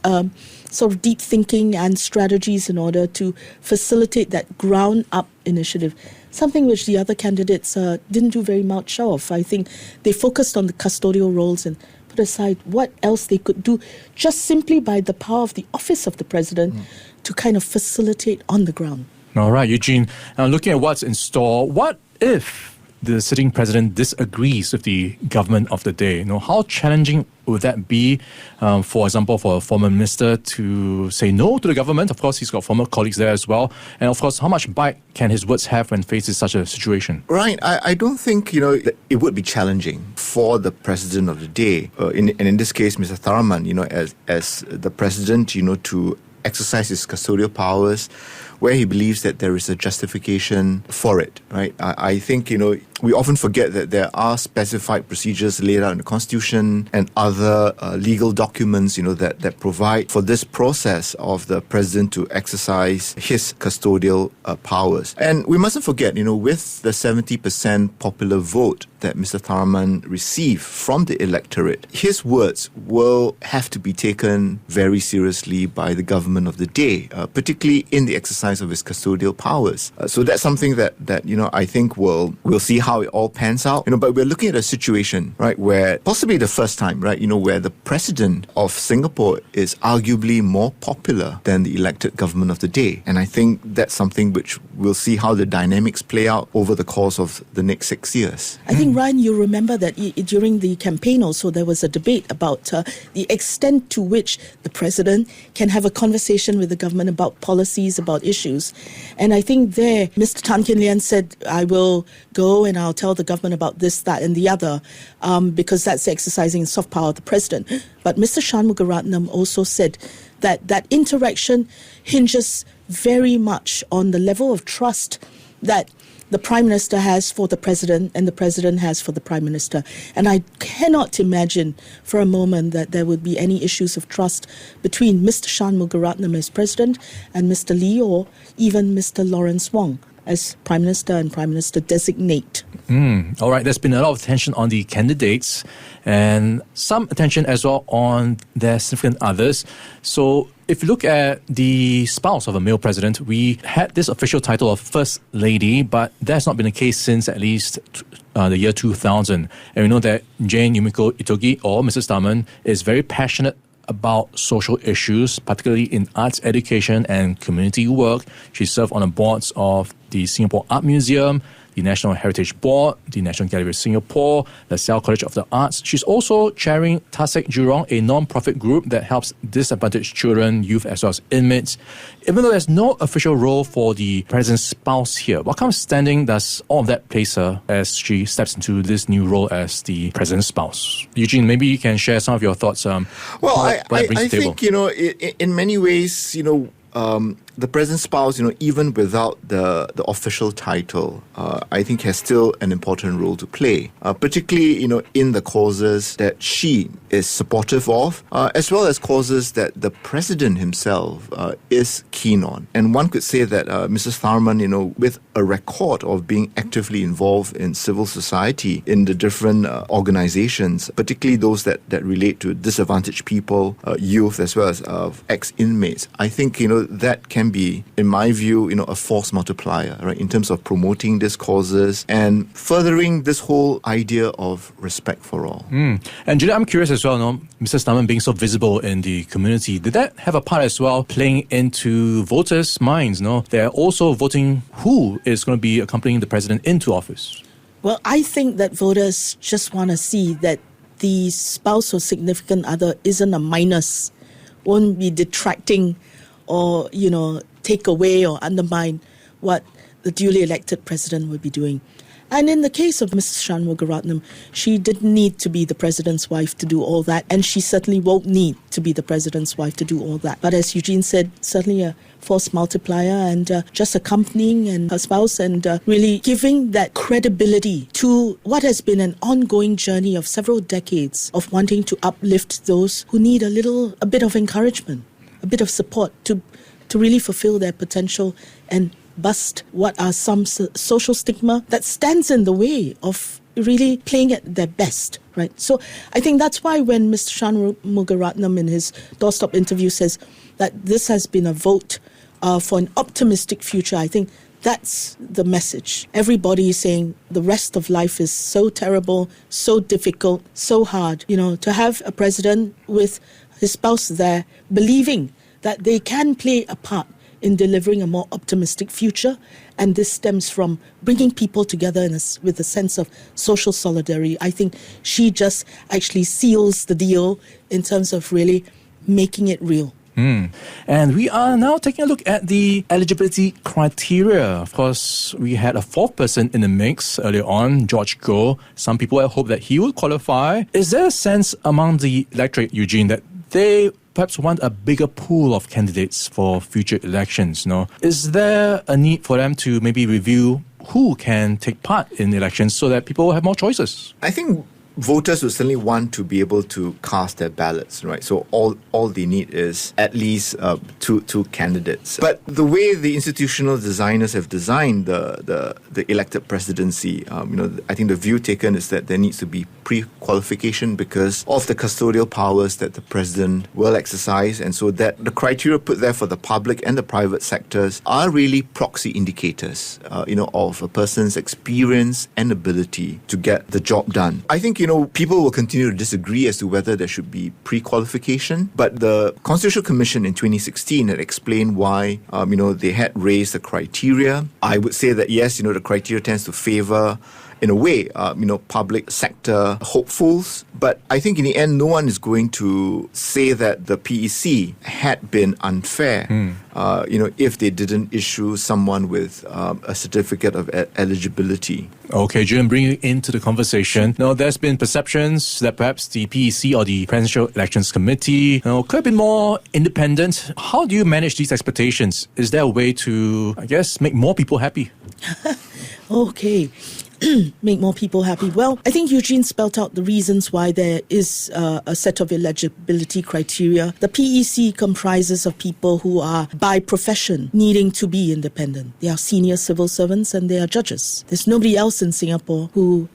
sort of deep thinking and strategies in order to facilitate that ground-up initiative, something which the other candidates didn't do very much of. I think they focused on the custodial roles and put aside what else they could do just simply by the power of the office of the president to kind of facilitate on the ground. All right, Eugene, looking at what's in store, what if the sitting president disagrees with the government of the day? How challenging would that be, for example, for a former minister to say no to the government? Of course, he's got former colleagues there as well. And of course, how much bite can his words have when faced with such a situation? Right. I don't think, that it would be challenging for the president of the day, and in this case, Mr. Tharman, as the president, to exercise his custodial powers where he believes that there is a justification for it, right? I think, we often forget that there are specified procedures laid out in the Constitution and other legal documents, that provide for this process of the president to exercise his custodial powers. And we mustn't forget, with the 70% popular vote that Mr. Tharman received from the electorate, his words will have to be taken very seriously by the government of the day, particularly in the exercise exercise of his custodial powers. So that's something that I think we'll see how it all pans out. But we're looking at a situation, right, where possibly the first time, right, where the president of Singapore is arguably more popular than the elected government of the day. And I think that's something which we'll see how the dynamics play out over the course of the next 6 years. I think, Ryan, you remember that during the campaign also there was a debate about the extent to which the president can have a conversation with the government about policies, about issues. And I think there, Mr. Tan Gillian said, I will go and I'll tell the government about this, that and the other, because that's exercising soft power of the president. But Mr. Shanmugaratnam also said that interaction hinges very much on the level of trust that the Prime Minister has for the President and the President has for the Prime Minister. And I cannot imagine for a moment that there would be any issues of trust between Mr. Shanmugaratnam as President and Mr. Lee or even Mr. Lawrence Wong as Prime Minister and Prime Minister designate. All right, there's been a lot of attention on the candidates and some attention as well on their significant others. So if you look at the spouse of a male president, we had this official title of First Lady, but that's not been the case since at least the year 2000. And we know that Jane Yumiko Itogi, or Mrs. Tharman, is very passionate about social issues, particularly in arts education and community work. She served on the boards of the Singapore Art Museum, the National Heritage Board, the National Gallery of Singapore, the Sal College of the Arts. She's also chairing Tasek Jurong, a non-profit group that helps disadvantaged children, youth as well as inmates. Even though there's no official role for the president's spouse here, what kind of standing does all of that place her as she steps into this new role as the president's spouse? Eugene, maybe you can share some of your thoughts. I think, in many ways, the president's spouse, even without the official title, I think has still an important role to play, particularly, in the causes that she is supportive of, as well as causes that the president himself is keen on. And one could say that Mrs. Tharman, with a record of being actively involved in civil society in the different organizations, particularly those that relate to disadvantaged people, youth, as well as ex-inmates, I think, that can be, in my view, a force multiplier, right, in terms of promoting these causes and furthering this whole idea of respect for all. And Julia, I'm curious as well, Mrs. Tharman being so visible in the community, did that have a part as well playing into voters' minds? They're also voting who is going to be accompanying the president into office. Well, I think that voters just want to see that the spouse or significant other isn't a minus, won't be detracting or, take away or undermine what the duly elected president will be doing. And in the case of Mrs. Shanmugaratnam, she didn't need to be the president's wife to do all that, and she certainly won't need to be the president's wife to do all that. But as Eugene said, certainly a force multiplier and just accompanying and her spouse and really giving that credibility to what has been an ongoing journey of several decades of wanting to uplift those who need a bit of encouragement, a bit of support to really fulfill their potential and bust what are some social stigma that stands in the way of really playing at their best, right? So I think that's why when Mr. Shanmugaratnam in his doorstop interview says that this has been a vote for an optimistic future, I think that's the message. Everybody is saying the rest of life is so terrible, so difficult, so hard. To have a president with his spouse there believing that they can play a part in delivering a more optimistic future, and this stems from bringing people together with a sense of social solidarity. I think she just actually seals the deal in terms of really making it real. And we are now taking a look at the eligibility criteria. Of course, we had a fourth person in the mix earlier on, George Goh. Some people had hoped that he would qualify. Is there a sense among the electorate, Eugene, that they perhaps want a bigger pool of candidates for future elections? Is there a need for them to maybe review who can take part in the elections so that people will have more choices? I think voters would certainly want to be able to cast their ballots, right? So all they need is at least two candidates. But the way the institutional designers have designed the elected presidency, I think the view taken is that there needs to be pre-qualification because of the custodial powers that the president will exercise, and so that the criteria put there for the public and the private sectors are really proxy indicators, of a person's experience and ability to get the job done. I think, people will continue to disagree as to whether there should be pre-qualification, but the Constitutional Commission in 2016 had explained why, they had raised the criteria. I would say that yes, the criteria tends to favor, in a way, public sector hopefuls. But I think in the end, no one is going to say that the PEC had been unfair, if they didn't issue someone with a certificate of eligibility. Okay, Julian, bring you into the conversation. Now, there's been perceptions that perhaps the PEC or the Presidential Elections Committee could have been more independent. How do you manage these expectations? Is there a way to, make more people happy? Okay. Make more people happy. Well, I think Eugene spelt out the reasons why there is a set of eligibility criteria. The PEC comprises of people who are by profession needing to be independent. They are senior civil servants and they are judges. There's nobody else in Singapore who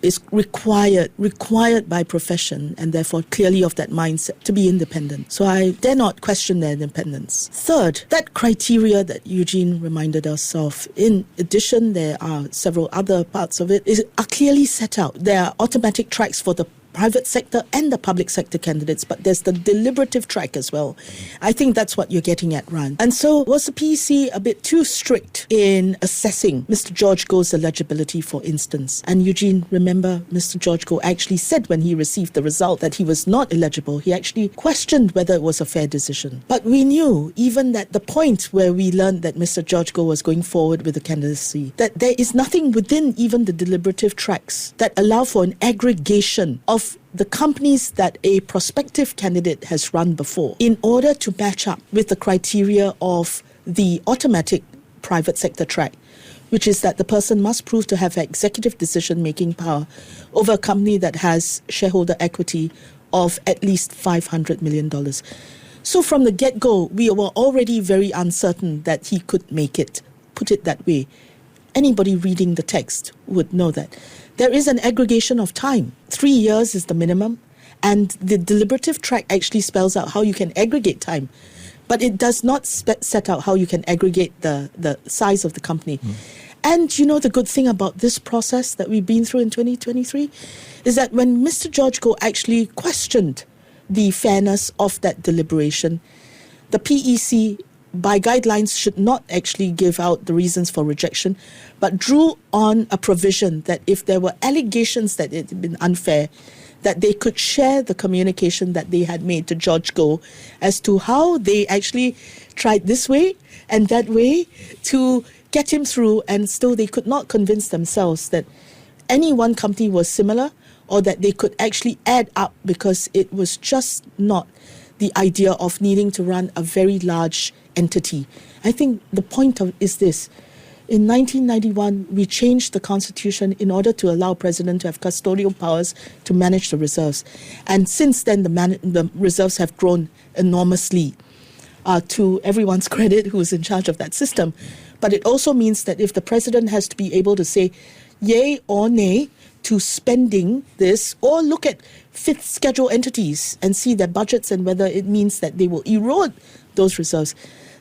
is required by profession and therefore clearly of that mindset to be independent. So I dare not question their independence. Third, that criteria that Eugene reminded us of. In addition, there are several other parts of it are clearly set out. There are automatic tracks for the private sector and the public sector candidates, but there's the deliberative track as well. I think that's what you're getting at, Ryan. And so was the PEC a bit too strict in assessing Mr. George Goh's eligibility, for instance? And Eugene, remember, Mr. George Koh actually said when he received the result that he was not eligible. He actually questioned whether it was a fair decision. But we knew, even at the point where we learned that Mr. George Koh was going forward with the candidacy, that there is nothing within even the deliberative tracks that allow for an aggregation of the companies that a prospective candidate has run before in order to match up with the criteria of the automatic private sector track, which is that the person must prove to have executive decision-making power over a company that has shareholder equity of at least $500 million. So from the get-go, we were already very uncertain that he could make it, put it that way. Anybody reading the text would know that. There is an aggregation of time. 3 years is the minimum, and the deliberative track actually spells out how you can aggregate time, but it does not set out how you can aggregate the size of the company. And the good thing about this process that we've been through in 2023 is that when Mr. George Koh actually questioned the fairness of that deliberation, the PEC by guidelines should not actually give out the reasons for rejection, but drew on a provision that if there were allegations that it had been unfair, that they could share the communication that they had made to George Koh as to how they actually tried this way and that way to get him through, and still they could not convince themselves that any one company was similar or that they could actually add up, because it was just not the idea of needing to run a very large entity. I think the point is this. In 1991, we changed the constitution in order to allow president to have custodial powers to manage the reserves. And since then, the reserves have grown enormously, to everyone's credit who's in charge of that system. But it also means that if the president has to be able to say yay or nay to spending this, or look at fifth schedule entities and see their budgets and whether it means that they will erode those reserves,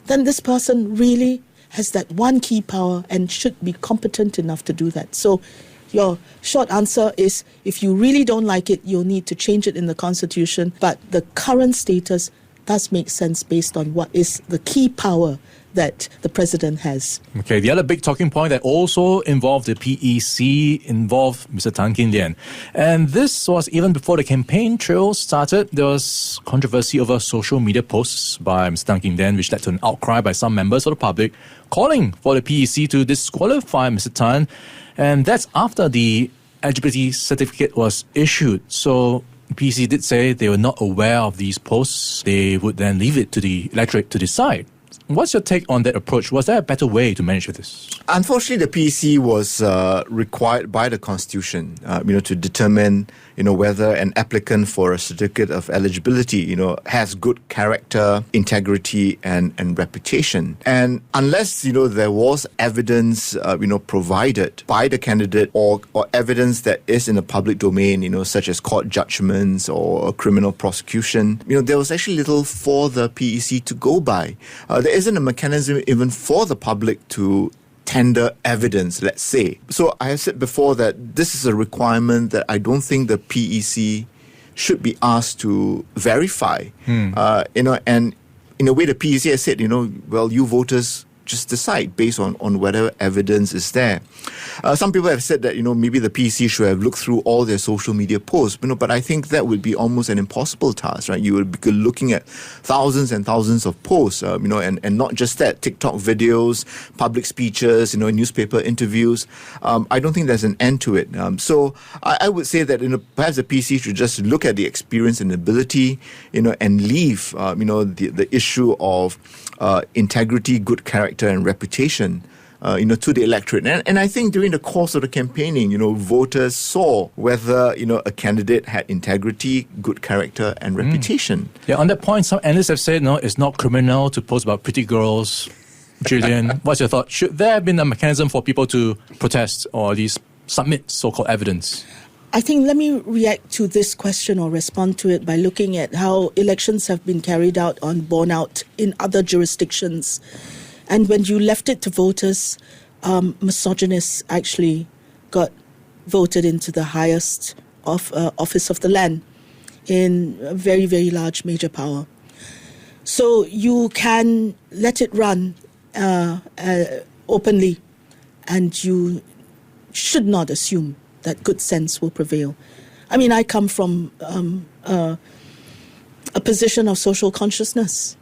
then this person really has that one key power and should be competent enough to do that. So your short answer is, if you really don't like it, you'll need to change it in the constitution. But the current status does make sense based on what is the key power that the president has. Okay, the other big talking point that also involved the PEC involved Mr. Tan Gillian. And this was even before the campaign trail started. There was controversy over social media posts by Mr. Tan Gillian, which led to an outcry by some members of the public calling for the PEC to disqualify Mr. Tan. And that's after the eligibility certificate was issued. So the PEC did say they were not aware of these posts. They would then leave it to the electorate to decide. What's your take on that approach? Was there a better way to manage with this? Unfortunately, the PEC was required by the Constitution, to determine, whether an applicant for a certificate of eligibility, has good character, integrity, and reputation. And unless, there was evidence, provided by the candidate or evidence that is in the public domain, such as court judgments or a criminal prosecution, there was actually little for the PEC to go by. There isn't a mechanism even for the public to tender evidence, let's say. So I have said before that this is a requirement that I don't think the PEC should be asked to verify. And in a way the PEC has said, you voters just decide based on whatever evidence is there. Some people have said that, maybe the PEC should have looked through all their social media posts, but I think that would be almost an impossible task, right? You would be looking at thousands and thousands of posts, and not just that, TikTok videos, public speeches, newspaper interviews. I don't think there's an end to it. So I would say that, perhaps the PEC should just look at the experience and ability, and leave, the issue of integrity, good character, and reputation, to the electorate. And I think during the course of the campaigning, voters saw whether, a candidate had integrity, good character, and reputation. Yeah, on that point, some analysts have said, it's not criminal to post about pretty girls. Gillian, what's your thought? Should there have been a mechanism for people to protest or at least submit so-called evidence? I think let me react to this question or respond to it by looking at how elections have been carried out borne out in other jurisdictions. And when you left it to voters, misogynists actually got voted into the highest office of the land in a very, very large major power. So you can let it run openly, and you should not assume that good sense will prevail. I mean, I come from a position of social consciousness,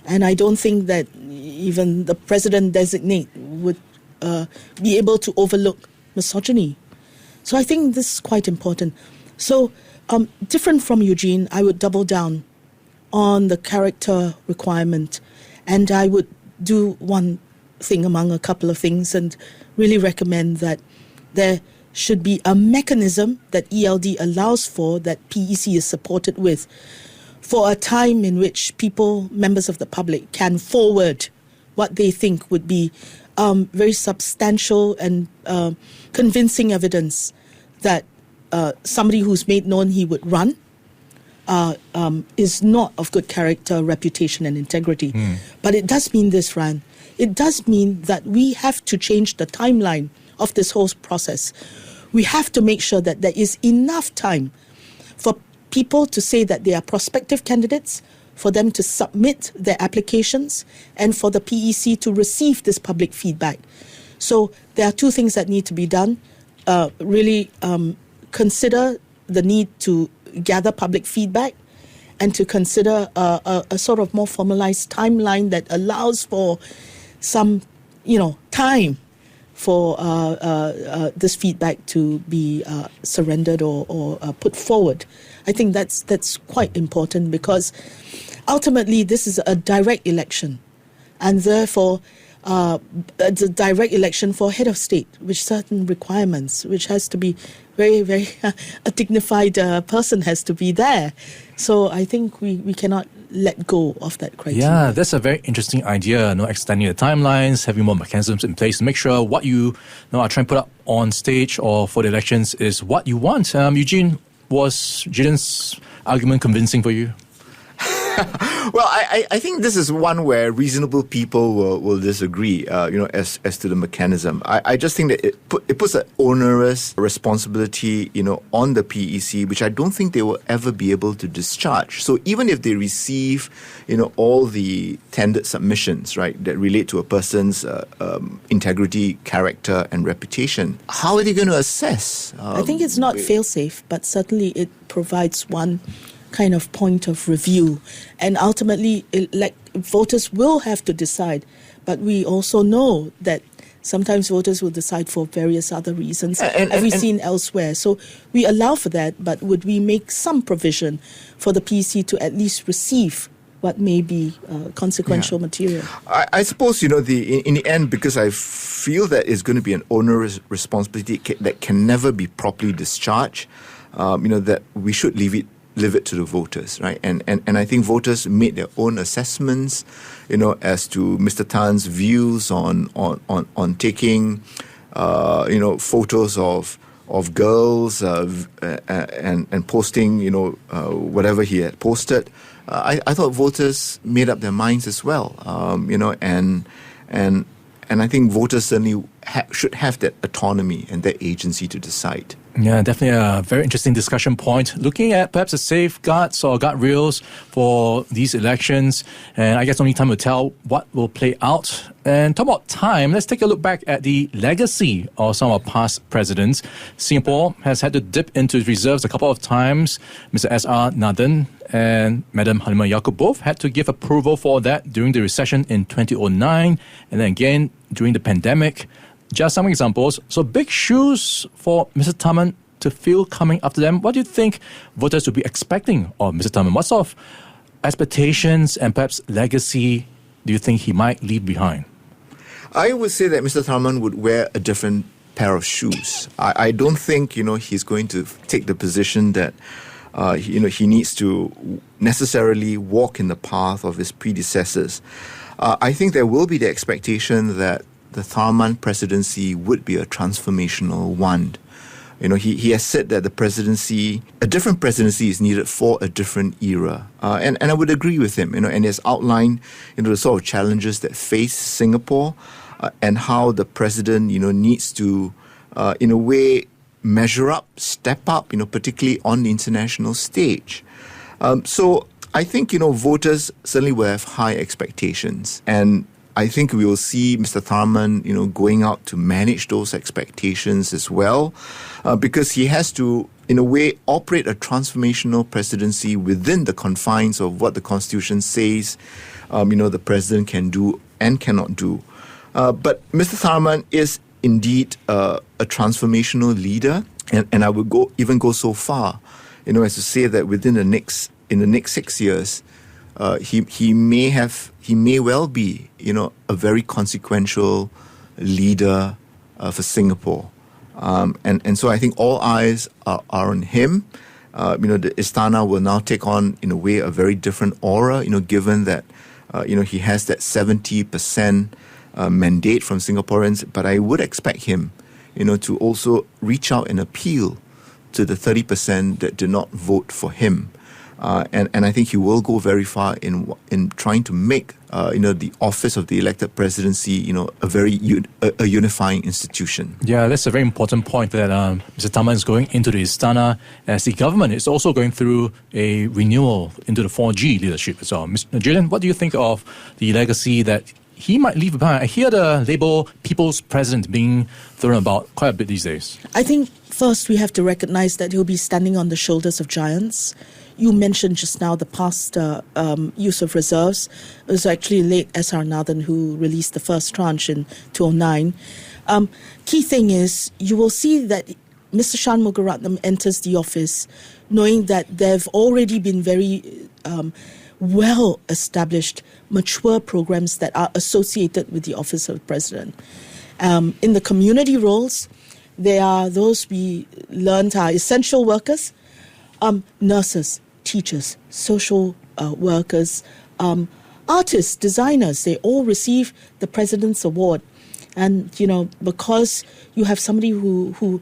and I don't think that even the president-designate would be able to overlook misogyny. So I think this is quite important. So different from Eugene, I would double down on the character requirement, and I would do one thing among a couple of things and really recommend that there should be a mechanism that ELD allows for, that PEC is supported with, for a time in which people, members of the public, can forward what they think would be very substantial and convincing evidence that somebody who's made known he would run is not of good character, reputation, and integrity. But it does mean this, Ryan. It does mean that we have to change the timeline of this whole process. We have to make sure that there is enough time for people to say that they are prospective candidates, for them to submit their applications, and for the PEC to receive this public feedback. So there are two things that need to be done. Really consider the need to gather public feedback, and to consider a sort of more formalized timeline that allows for some, time for this feedback to be surrendered or put forward. I think that's quite important, because ultimately this is a direct election, and therefore it's a direct election for head of state with certain requirements, which has to be very, very a dignified person has to be there. So I think we cannot let go of that criteria. Yeah, that's a very interesting idea, extending the timelines, having more mechanisms in place to make sure what you are trying to put up on stage or for the elections is what you want. Eugene, was Gillian's argument convincing for you? Well, I think this is one where reasonable people will disagree, as to the mechanism. I just think that it puts an onerous responsibility, on the PEC, which I don't think they will ever be able to discharge. So even if they receive, all the tendered submissions, right, that relate to a person's integrity, character, and reputation, how are they going to assess? I think it's not fail-safe, but certainly it provides one kind of point of review, and ultimately voters will have to decide. But we also know that sometimes voters will decide for various other reasons, have we seen elsewhere. So we allow for that, but would we make some provision for the PEC to at least receive what may be consequential material. I suppose, in the end, because I feel that it's going to be an onerous responsibility that can never be properly discharged, that we should leave it to the voters, right? And I think voters made their own assessments, as to Mr. Tan's views on taking, photos of girls and posting, whatever he had posted. I thought voters made up their minds as well, and I think voters certainly should have that autonomy and that agency to decide. Yeah, definitely a very interesting discussion point. Looking at perhaps the safeguards or guardrails for these elections, and I guess only time will tell what will play out. And talk about time, let's take a look back at the legacy of some of our past presidents. Singapore has had to dip into its reserves a couple of times. Mr. S.R. Nathan and Madam Halimah Yacob both had to give approval for that during the recession in 2009, and then again during the pandemic. Just some examples. So big shoes for Mr. Tharman to fill coming after them. What do you think voters will be expecting of Mr. Tharman? What sort of expectations and perhaps legacy do you think he might leave behind? I would say that Mr. Tharman would wear a different pair of shoes. I don't think, he's going to take the position that, he needs to necessarily walk in the path of his predecessors. I think there will be the expectation that the Tharman presidency would be a transformational one. He has said that a different presidency is needed for a different era. And I would agree with him, and he has outlined, the sort of challenges that face Singapore and how the president, needs to, in a way, measure up, step up, particularly on the international stage. So I think, voters certainly will have high expectations. And I think we will see Mr. Tharman, going out to manage those expectations as well, because he has to, in a way, operate a transformational presidency within the confines of what the Constitution says, the president can do and cannot do. But Mr. Tharman is indeed a transformational leader, and I would even go so far, as to say that in the next 6 years, he may well be, a very consequential leader for Singapore, and so I think all eyes are on him. The Istana will now take on, in a way, a very different aura. Given that, he has that 70% mandate from Singaporeans, but I would expect him, to also reach out and appeal to the 30% that did not vote for him. And I think he will go very far in trying to make the office of the elected presidency a very a unifying institution. Yeah, that's a very important point that Mr. Tharman is going into the Istana as the government is also going through a renewal into the 4G leadership as well. Mr. Gillian, what do you think of the legacy that he might leave behind? I hear the label "People's President" being thrown about quite a bit these days. I think first we have to recognize that he'll be standing on the shoulders of giants. You mentioned just now the past use of reserves. It was actually late S.R. Nathan who released the first tranche in 2009. Key thing is you will see that Mr. Shanmugaratnam enters the office knowing that there have already been very well-established, mature programs that are associated with the office of president. In the community roles, there are those we learned are essential workers, nurses, teachers, social workers, artists, designers. They all receive the President's Award. And, because you have somebody who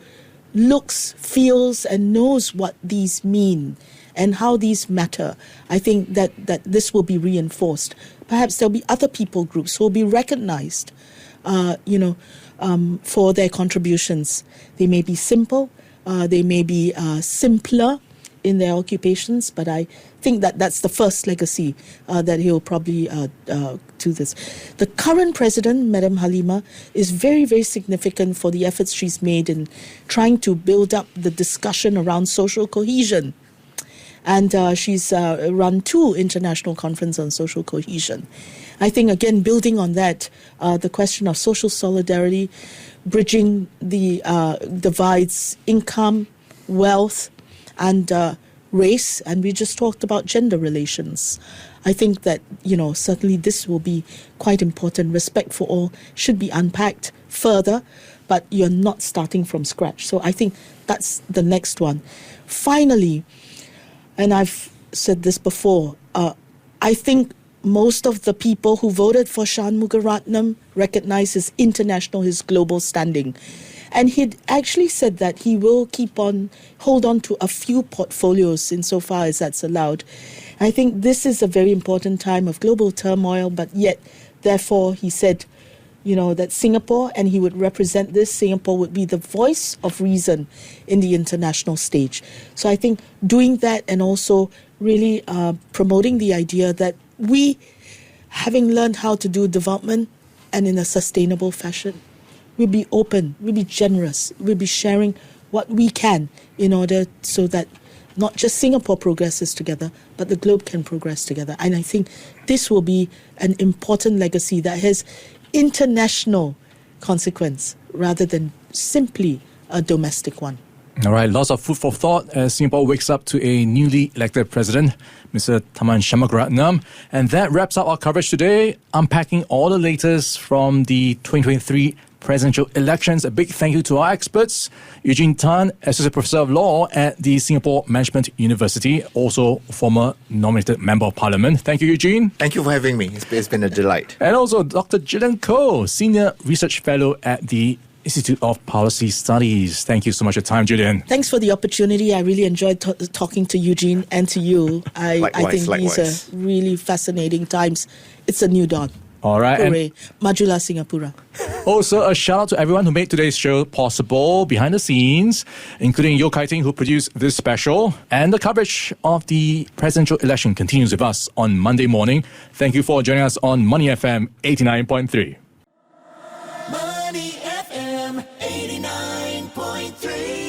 looks, feels, and knows what these mean and how these matter, I think that this will be reinforced. Perhaps there'll be other people groups who will be recognized, for their contributions. They may be simple, they may be simpler in their occupations, but I think that's the first legacy that he'll probably to this. The current president, Madam Halimah, is very, very significant for the efforts she's made in trying to build up the discussion around social cohesion. And she's run 2 international conferences on social cohesion. I think, again, building on that, the question of social solidarity, bridging the divides, income, wealth, and race, and we just talked about gender relations. I think that, certainly this will be quite important. Respect for all should be unpacked further, but you're not starting from scratch. So I think that's the next one. Finally, and I've said this before, I think most of the people who voted for Shanmugaratnam recognize his international, his global standing. And he'd actually said that he will hold on to a few portfolios insofar as that's allowed. I think this is a very important time of global turmoil, but yet, therefore, he said, that Singapore, and he would represent this, Singapore would be the voice of reason in the international stage. So I think doing that and also really promoting the idea that we, having learned how to do development and in a sustainable fashion, we'll be open, we'll be generous, we'll be sharing what we can in order so that not just Singapore progresses together, but the globe can progress together. And I think this will be an important legacy that has international consequence rather than simply a domestic one. All right, lots of food for thought as Singapore wakes up to a newly elected president, Mr Tharman Shanmugaratnam. And that wraps up our coverage today, unpacking all the latest from the 2023 presidential elections. A big thank you to our experts, Eugene Tan, Associate Professor of Law at the Singapore Management University, also former nominated Member of Parliament. Thank you, Eugene. Thank you for having me. It's been a delight. And also Dr Gillian Koh, Senior Research Fellow at the Institute of Policy Studies. Thank you so much for your time, Gillian. Thanks for the opportunity. I really enjoyed talking to Eugene and to you. I think these are really fascinating times. It's a new dawn. All right. Hooray. Majulah Singapura. Also, a shout out to everyone who made today's show possible behind the scenes, including Yo Kai Ting, who produced this special. And the coverage of the presidential election continues with us on Monday morning. Thank you for joining us on Money FM 89.3. Money FM 89.3.